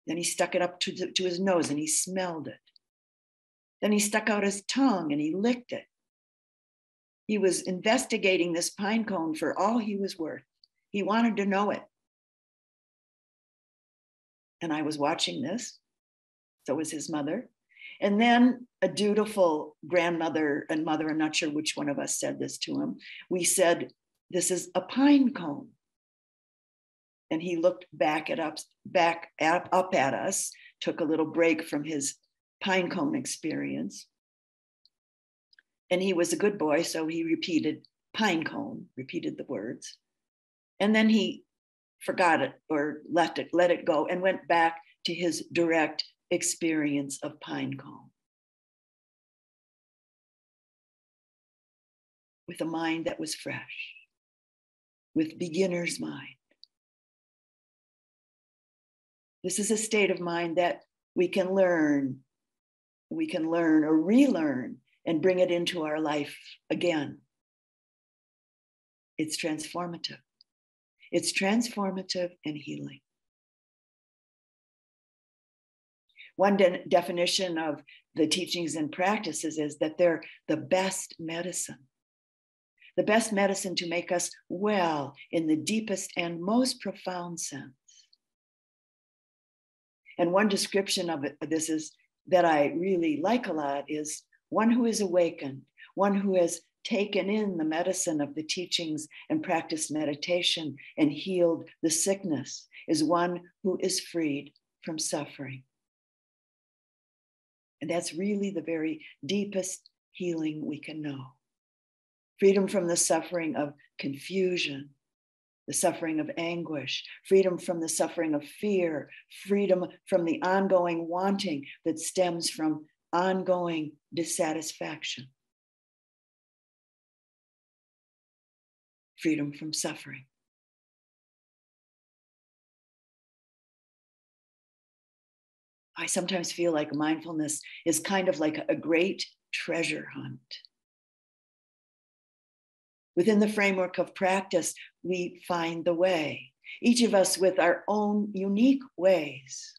Speaker 1: Then he stuck it up to his nose and he smelled it. Then he stuck out his tongue and he licked it. He was investigating this pine cone for all he was worth. He wanted to know it. And I was watching this. So was his mother. And then a dutiful grandmother and mother, I'm not sure which one of us said this to him. We said, this is a pine cone. And he looked back up at us, took a little break from his pine cone experience. And he was a good boy, so he repeated pine cone, repeated the words. And then he forgot it or let it go and went back to his direct experience of pine cone. With a mind that was fresh, with beginner's mind. This is a state of mind that we can learn or relearn and bring it into our life again. It's transformative. It's transformative and healing. One definition of the teachings and practices is that they're the best medicine. The best medicine to make us well in the deepest and most profound sense. And one description of this is that I really like a lot is one who is awakened, one who has taken in the medicine of the teachings and practiced meditation and healed the sickness is one who is freed from suffering. And that's really the very deepest healing we can know. Freedom from the suffering of confusion, the suffering of anguish, freedom from the suffering of fear, freedom from the ongoing wanting that stems from ongoing dissatisfaction. Freedom from suffering. I sometimes feel like mindfulness is kind of like a great treasure hunt. Within the framework of practice, we find the way, each of us with our own unique ways,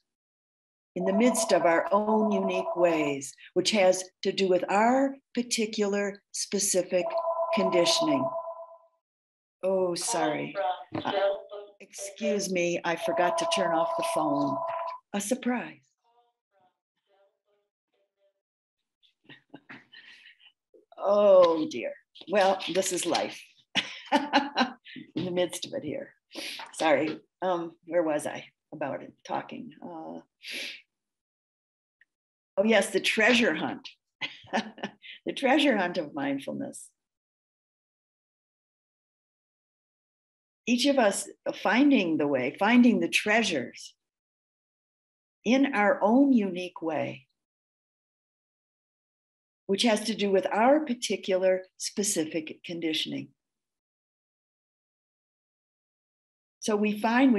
Speaker 1: in the midst of our own unique ways, which has to do with our particular specific conditioning. Oh, sorry. Excuse me, I forgot to turn off the phone. A surprise. Oh dear. Well, this is life. In the midst of it here. Sorry. Where was I about it? Talking. Oh yes, the treasure hunt. The treasure hunt of mindfulness. Each of us finding the way, finding the treasures in our own unique way, which has to do with our particular specific conditioning. So we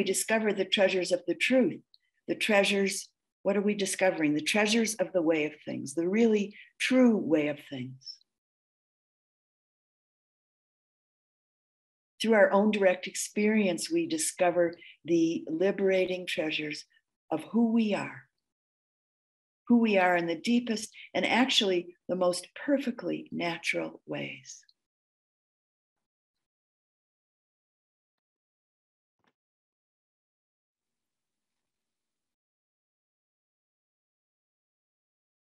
Speaker 1: discover the treasures of the truth, the treasures, what are we discovering? The treasures of the way of things, the really true way of things. Through our own direct experience, we discover the liberating treasures of who we are in the deepest and actually the most perfectly natural ways.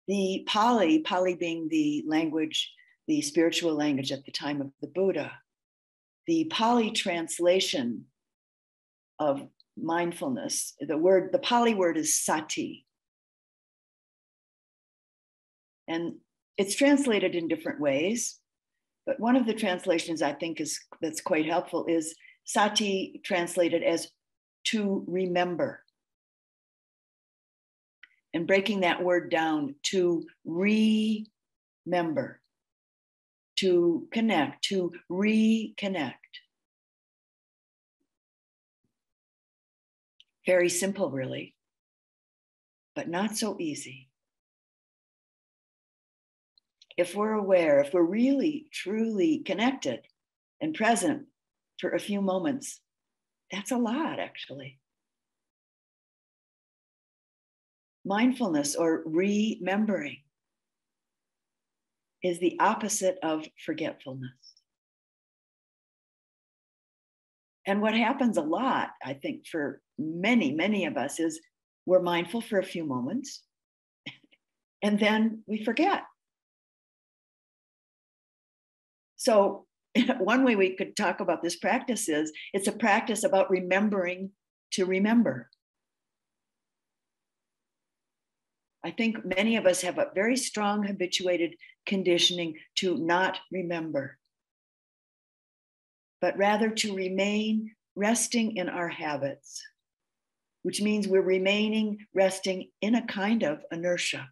Speaker 1: The Pali being the language, the spiritual language at the time of the Buddha, the Pali translation of mindfulness, the Pali word is sati. And it's translated in different ways, but one of the translations I think that's quite helpful is sati translated as to remember. And breaking that word down, to remember, to connect, to reconnect. Very simple, really, but not so easy. If we're aware, if we're really, truly connected and present for a few moments, that's a lot, actually. Mindfulness, or remembering, is the opposite of forgetfulness. And what happens a lot, I think, for many, many of us is we're mindful for a few moments and then we forget. So one way we could talk about this practice is it's a practice about remembering to remember. I think many of us have a very strong habituated conditioning to not remember, but rather to remain resting in our habits, which means we're remaining resting in a kind of inertia.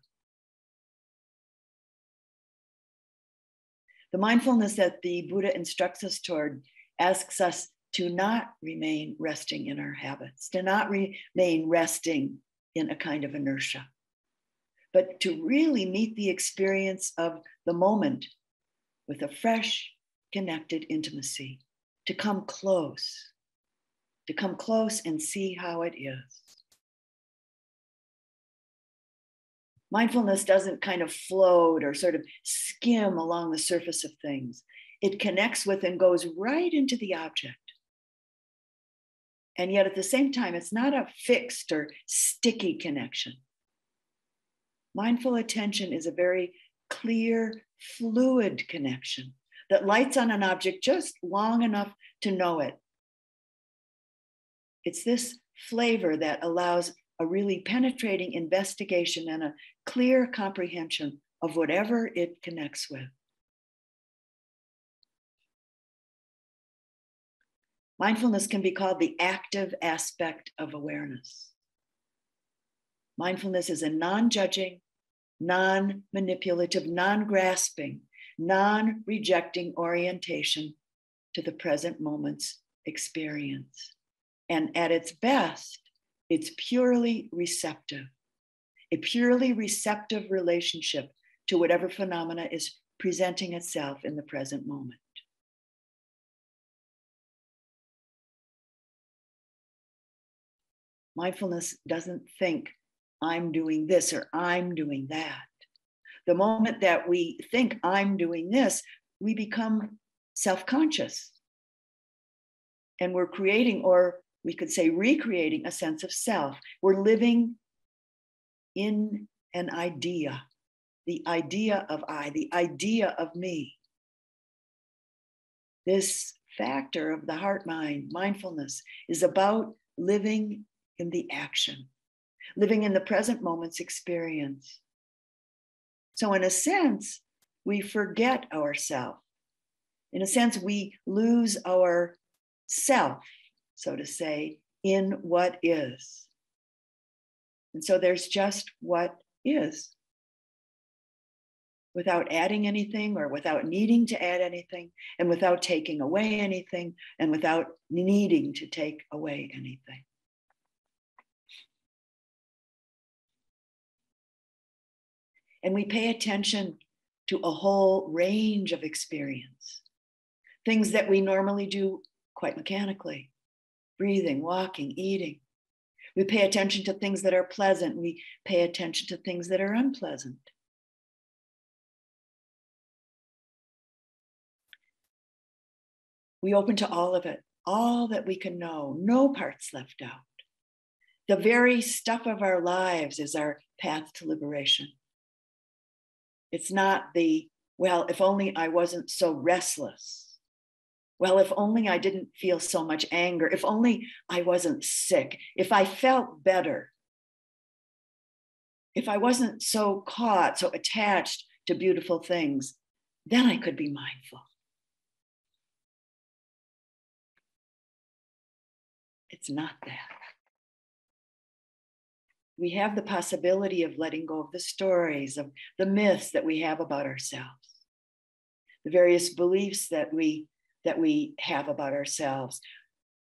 Speaker 1: The mindfulness that the Buddha instructs us toward asks us to not remain resting in our habits, to not remain resting in a kind of inertia, but to really meet the experience of the moment with a fresh, connected intimacy, to come close and see how it is. Mindfulness doesn't kind of float or sort of skim along the surface of things. It connects with and goes right into the object. And yet at the same time, it's not a fixed or sticky connection. Mindful attention is a very clear, fluid connection that lights on an object just long enough to know it. It's this flavor that allows a really penetrating investigation and a clear comprehension of whatever it connects with. Mindfulness can be called the active aspect of awareness. Mindfulness is a non-judging, non-manipulative, non-grasping, non-rejecting orientation to the present moment's experience. And at its best, it's purely receptive, a purely receptive relationship to whatever phenomena is presenting itself in the present moment. Mindfulness doesn't think, I'm doing this or I'm doing that. The moment that we think I'm doing this, we become self-conscious. And we're creating, or we could say recreating, a sense of self. We're living in an idea, the idea of I, the idea of me. This factor of the heart-mind, mindfulness, is about living in the action, living in the present moment's experience. So in a sense, we forget ourselves. In a sense, we lose our self, so to say, in what is. And so there's just what is, without adding anything or without needing to add anything, and without taking away anything, and without needing to take away anything. And we pay attention to a whole range of experience, things that we normally do quite mechanically, breathing, walking, eating. We pay attention to things that are pleasant. We pay attention to things that are unpleasant. We open to all of it, all that we can know, no parts left out. The very stuff of our lives is our path to liberation. It's not the, well, if only I wasn't so restless. Well, if only I didn't feel so much anger. If only I wasn't sick. If I felt better. If I wasn't so caught, so attached to beautiful things, then I could be mindful. It's not that. We have the possibility of letting go of the stories, of the myths that we have about ourselves, the various beliefs that we have about ourselves.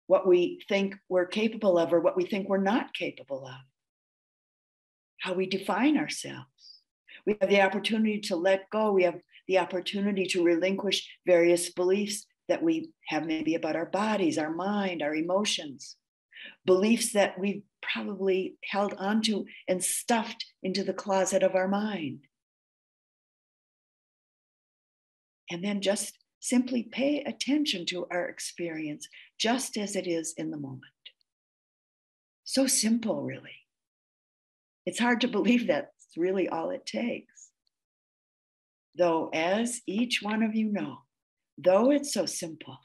Speaker 1: what we think we're capable of or what we think we're not capable of, how we define ourselves. We have the opportunity to let go. We have the opportunity to relinquish various beliefs that we have maybe about our bodies, our mind, our emotions, beliefs that we've probably held onto and stuffed into the closet of our mind. And then just simply pay attention to our experience just as it is in the moment. So simple, really. It's hard to believe that's really all it takes. Though, as each one of you know, though it's so simple,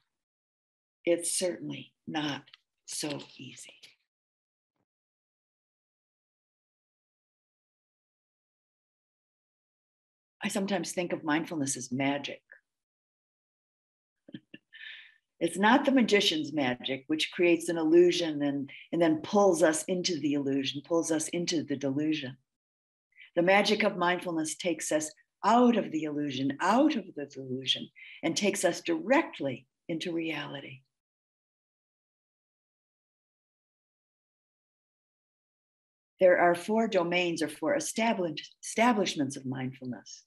Speaker 1: it's certainly not so easy. I sometimes think of mindfulness as magic. It's not the magician's magic, which creates an illusion and then pulls us into the illusion, pulls us into the delusion. The magic of mindfulness takes us out of the illusion, out of the delusion, and takes us directly into reality. There are 4 domains or 4 establishments of mindfulness,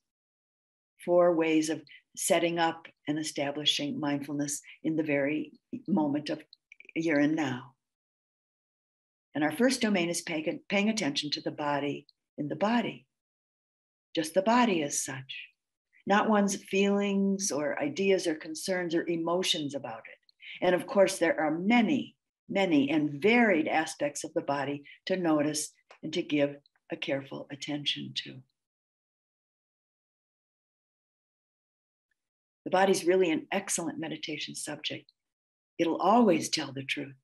Speaker 1: 4 ways of setting up and establishing mindfulness in the very moment of here and now. And our first domain is paying attention to the body in the body, just the body as such, not one's feelings or ideas or concerns or emotions about it. And of course, there are many, many and varied aspects of the body to notice and to give a careful attention to. The body's really an excellent meditation subject. It'll always tell the truth.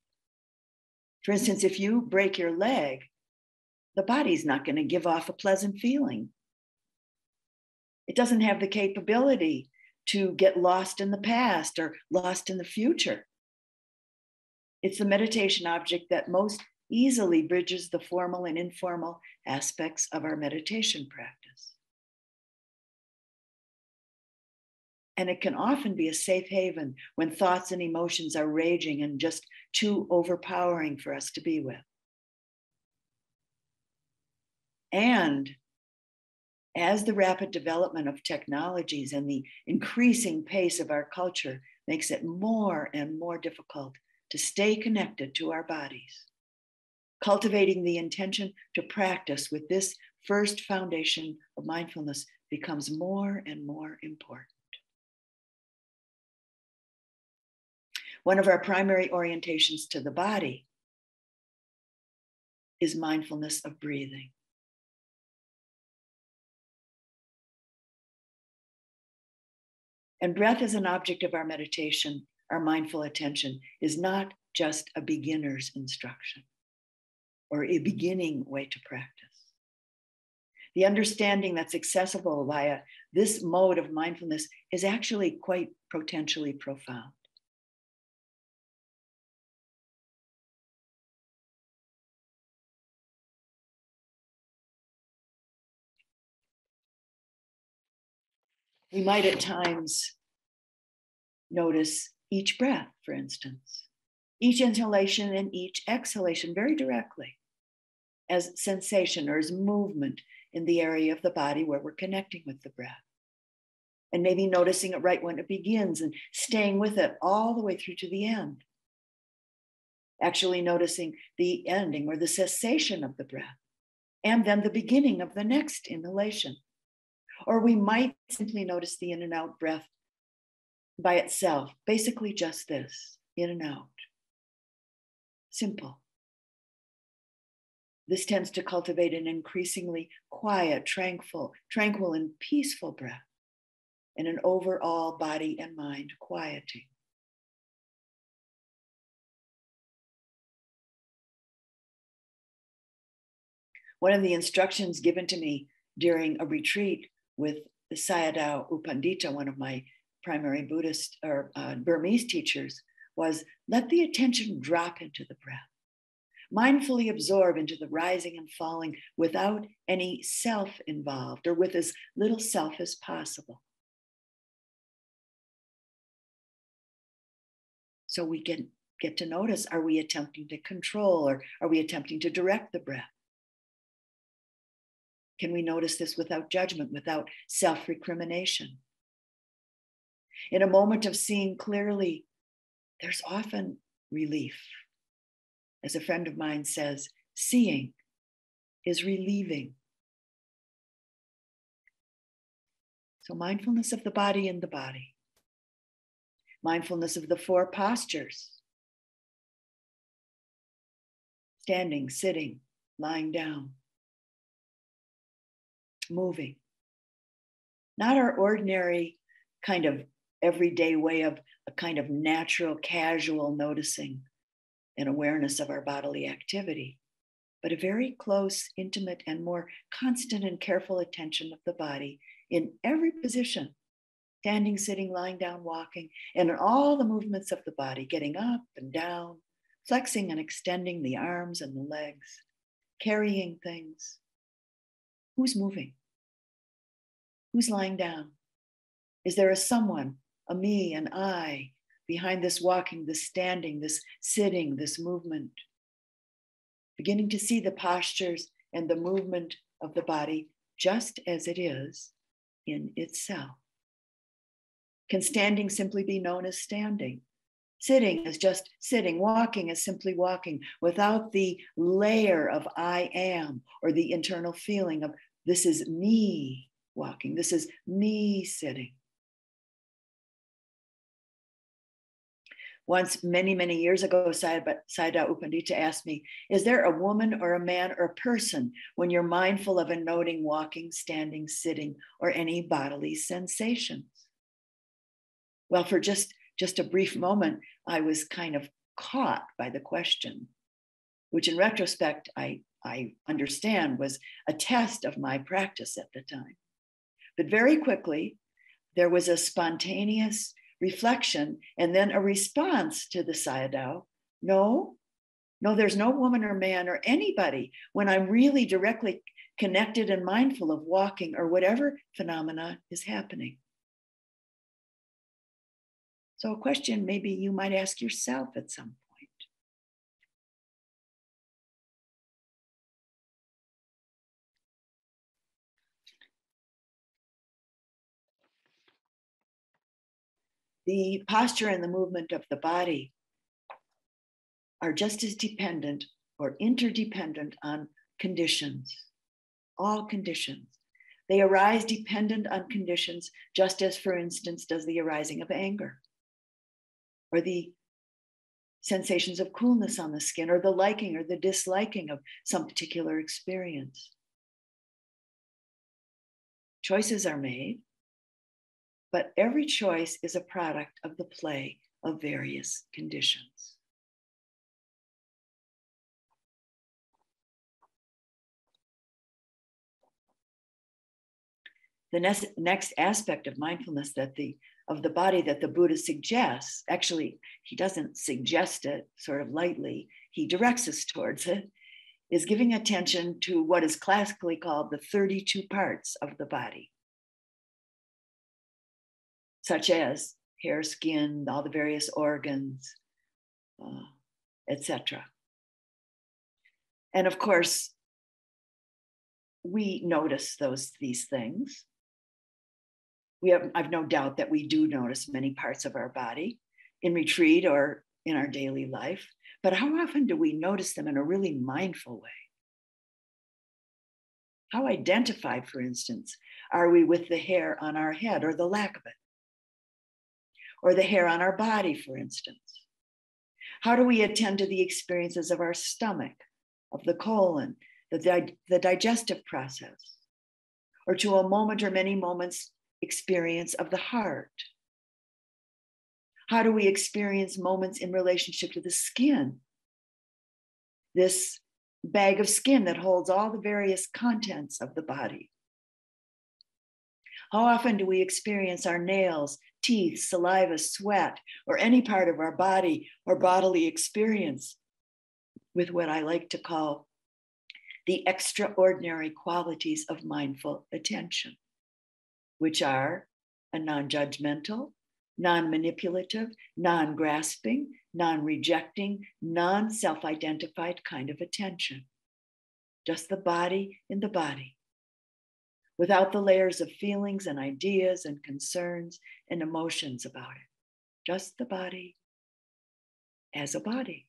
Speaker 1: For instance, if you break your leg, the body's not going to give off a pleasant feeling. It doesn't have the capability to get lost in the past or lost in the future. It's the meditation object that most easily bridges the formal and informal aspects of our meditation practice. And it can often be a safe haven when thoughts and emotions are raging and just too overpowering for us to be with. And as the rapid development of technologies and the increasing pace of our culture makes it more and more difficult to stay connected to our bodies, cultivating the intention to practice with this first foundation of mindfulness becomes more and more important. One of our primary orientations to the body is mindfulness of breathing. And breath as an object of our meditation, our mindful attention, is not just a beginner's instruction or a beginning way to practice. The understanding that's accessible via this mode of mindfulness is actually quite potentially profound. We might at times notice each breath, for instance, each inhalation and each exhalation very directly as sensation or as movement in the area of the body where we're connecting with the breath. And maybe noticing it right when it begins and staying with it all the way through to the end. Actually noticing the ending or the cessation of the breath, and then the beginning of the next inhalation. Or we might simply notice the in and out breath by itself, basically just this, in and out. Simple. This tends to cultivate an increasingly quiet, tranquil, and peaceful breath, and an overall body and mind quieting. One of the instructions given to me during a retreat with the Sayadaw U Pandita, one of my primary Buddhist or Burmese teachers, was let the attention drop into the breath. Mindfully absorb into the rising and falling without any self involved or with as little self as possible. So we can get to notice, are we attempting to control or are we attempting to direct the breath? Can we notice this without judgment, without self-recrimination? In a moment of seeing clearly, there's often relief. As a friend of mine says, seeing is relieving. So mindfulness of the body in the body. Mindfulness of the 4 postures. Standing, sitting, lying down. Moving. Not our ordinary kind of everyday way of a kind of natural, casual noticing and awareness of our bodily activity, but a very close, intimate, and more constant and careful attention of the body in every position, standing, sitting, lying down, walking, and in all the movements of the body, getting up and down, flexing and extending the arms and the legs, carrying things. Who's moving? Who's lying down? Is there a someone, a me, an I, behind this walking, this standing, this sitting, this movement? Beginning to see the postures and the movement of the body just as it is in itself. Can standing simply be known as standing? Sitting is just sitting, walking is simply walking without the layer of I am or the internal feeling of this is me walking, this is me sitting. Once, many, many years ago, Sayadaw U Pandita asked me, is there a woman or a man or a person when you're mindful of and noting walking, standing, sitting, or any bodily sensations? Well, for just a brief moment, I was kind of caught by the question, which in retrospect, I understand was a test of my practice at the time. But very quickly, there was a spontaneous reflection and then a response to the Sayadaw. No, there's no woman or man or anybody when I'm really directly connected and mindful of walking or whatever phenomena is happening. So a question maybe you might ask yourself at some point. The posture and the movement of the body are just as dependent or interdependent on conditions, all conditions. They arise dependent on conditions, just as, for instance, does the arising of anger, or the sensations of coolness on the skin, or the liking or the disliking of some particular experience. Choices are made, but every choice is a product of the play of various conditions. The next aspect of mindfulness of the body that the Buddha suggests, actually, he doesn't suggest it sort of lightly, he directs us towards it, is giving attention to what is classically called the 32 parts of the body, such as hair, skin, all the various organs, etc. And of course, we notice these things. I've no doubt that we do notice many parts of our body in retreat or in our daily life, but how often do we notice them in a really mindful way? How identified, for instance, are we with the hair on our head or the lack of it? Or the hair on our body, for instance? How do we attend to the experiences of our stomach, of the colon, the digestive process, or to a moment or many moments experience of the heart? How do we experience moments in relationship to the skin? This bag of skin that holds all the various contents of the body. How often do we experience our nails, teeth, saliva, sweat, or any part of our body or bodily experience with what I like to call the extraordinary qualities of mindful attention, which are a non-judgmental, non-manipulative, non-grasping, non-rejecting, non-self-identified kind of attention. Just the body in the body, without the layers of feelings and ideas and concerns and emotions about it. Just the body as a body.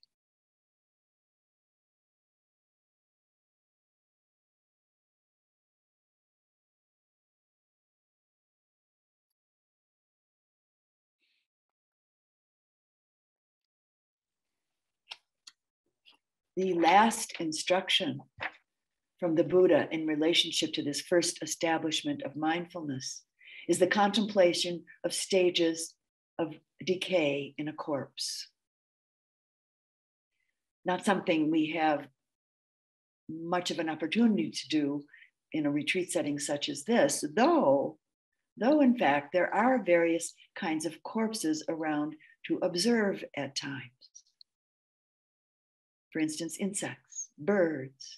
Speaker 1: The last instruction from the Buddha in relationship to this first establishment of mindfulness is the contemplation of stages of decay in a corpse. Not something we have much of an opportunity to do in a retreat setting such as this, though in fact there are various kinds of corpses around to observe at times. For instance, insects, birds,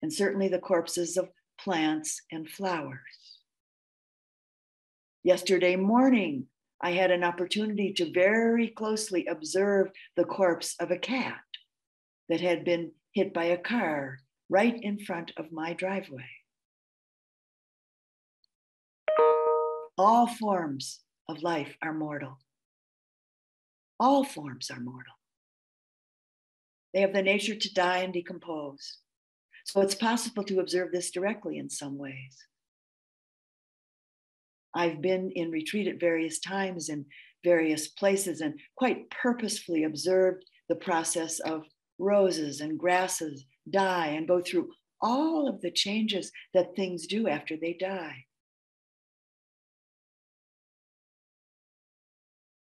Speaker 1: and certainly the corpses of plants and flowers. Yesterday morning, I had an opportunity to very closely observe the corpse of a cat that had been hit by a car right in front of my driveway. All forms of life are mortal. All forms are mortal. They have the nature to die and decompose. So it's possible to observe this directly in some ways. I've been in retreat at various times in various places and quite purposefully observed the process of roses and grasses die and go through all of the changes that things do after they die.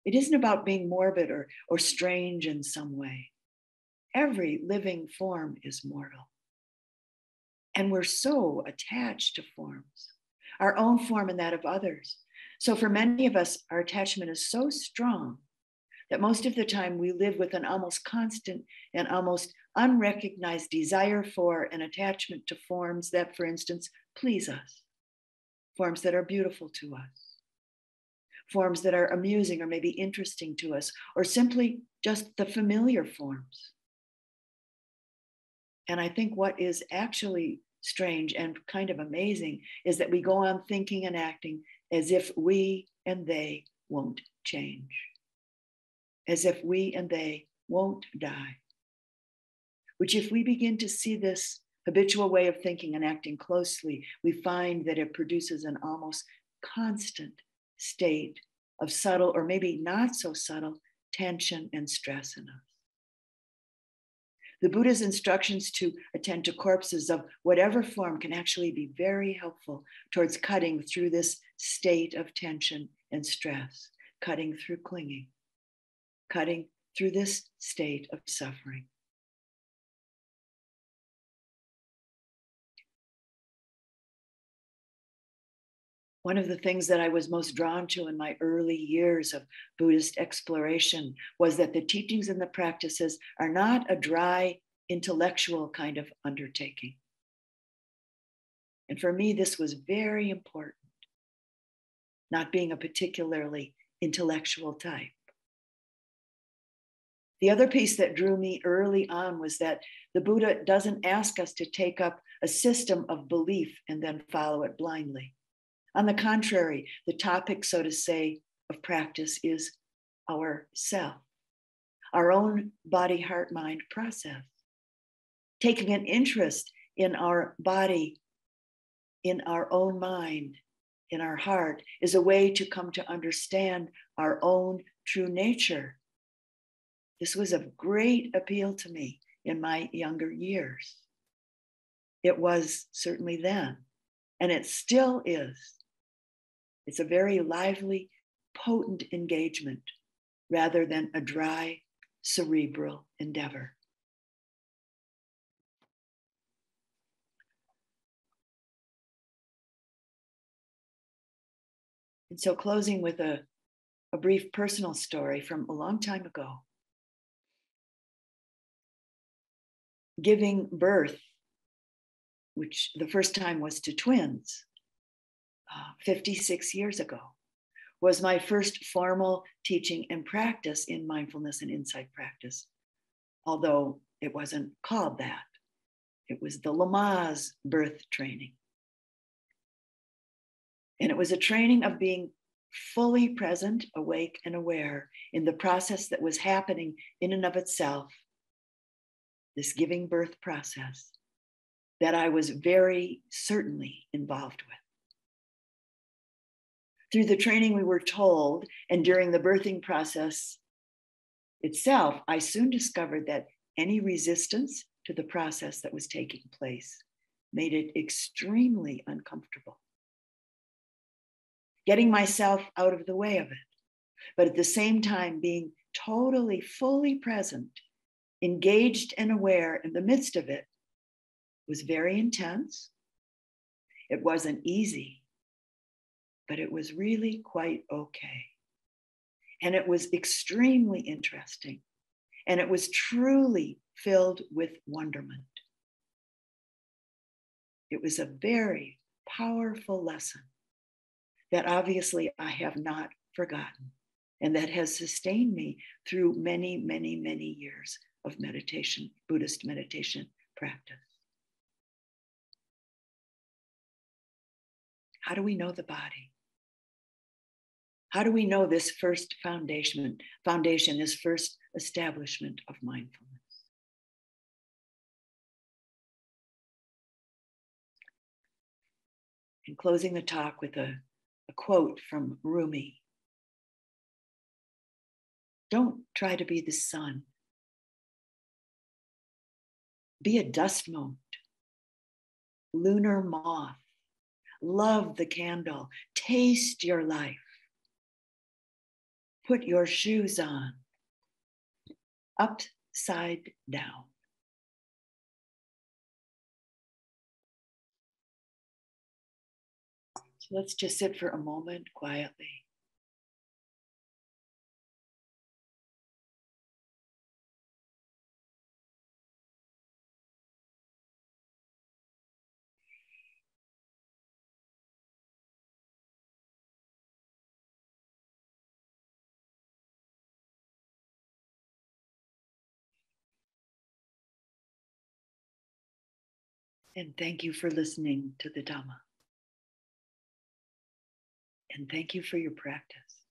Speaker 1: It isn't about being morbid or strange in some way. Every living form is mortal. And we're so attached to forms, our own form and that of others. So for many of us, our attachment is so strong that most of the time we live with an almost constant and almost unrecognized desire for and attachment to forms that, for instance, please us, forms that are beautiful to us, forms that are amusing or maybe interesting to us, or simply just the familiar forms. And I think what is actually strange and kind of amazing is that we go on thinking and acting as if we and they won't change, as if we and they won't die. Which, if we begin to see this habitual way of thinking and acting closely, we find that it produces an almost constant state of subtle, or maybe not so subtle, tension and stress in us. The Buddha's instructions to attend to corpses of whatever form can actually be very helpful towards cutting through this state of tension and stress, cutting through clinging, cutting through this state of suffering. One of the things that I was most drawn to in my early years of Buddhist exploration was that the teachings and the practices are not a dry intellectual kind of undertaking. And for me, this was very important, not being a particularly intellectual type. The other piece that drew me early on was that the Buddha doesn't ask us to take up a system of belief and then follow it blindly. On the contrary, the topic, so to say, of practice is our self, our own body, heart, mind process. Taking an interest in our body, in our own mind, in our heart, is a way to come to understand our own true nature. This was of great appeal to me in my younger years. It was certainly then, and it still is. It's a very lively, potent engagement rather than a dry, cerebral endeavor. And so, closing with a brief personal story from a long time ago. Giving birth, which the first time was to twins, 56 years ago, was my first formal teaching and practice in mindfulness and insight practice, although it wasn't called that. It was the Lamaze birth training. And it was a training of being fully present, awake, and aware in the process that was happening in and of itself, this giving birth process that I was very certainly involved with. Through the training, we were told, and during the birthing process itself, I soon discovered that any resistance to the process that was taking place made it extremely uncomfortable. Getting myself out of the way of it, but at the same time being totally, fully present, engaged and aware in the midst of it was very intense. It wasn't easy, but it was really quite okay. And it was extremely interesting. And it was truly filled with wonderment. It was a very powerful lesson that obviously I have not forgotten and that has sustained me through many, many, many years of meditation, Buddhist meditation practice. How do we know the body? How do we know this first foundation, this first establishment of mindfulness? In closing the talk with a quote from Rumi. Don't try to be the sun. Be a dust mote, lunar moth. Love the candle. Taste your life. Put your shoes on, upside down. So let's just sit for a moment quietly. And thank you for listening to the Dhamma. And thank you for your practice.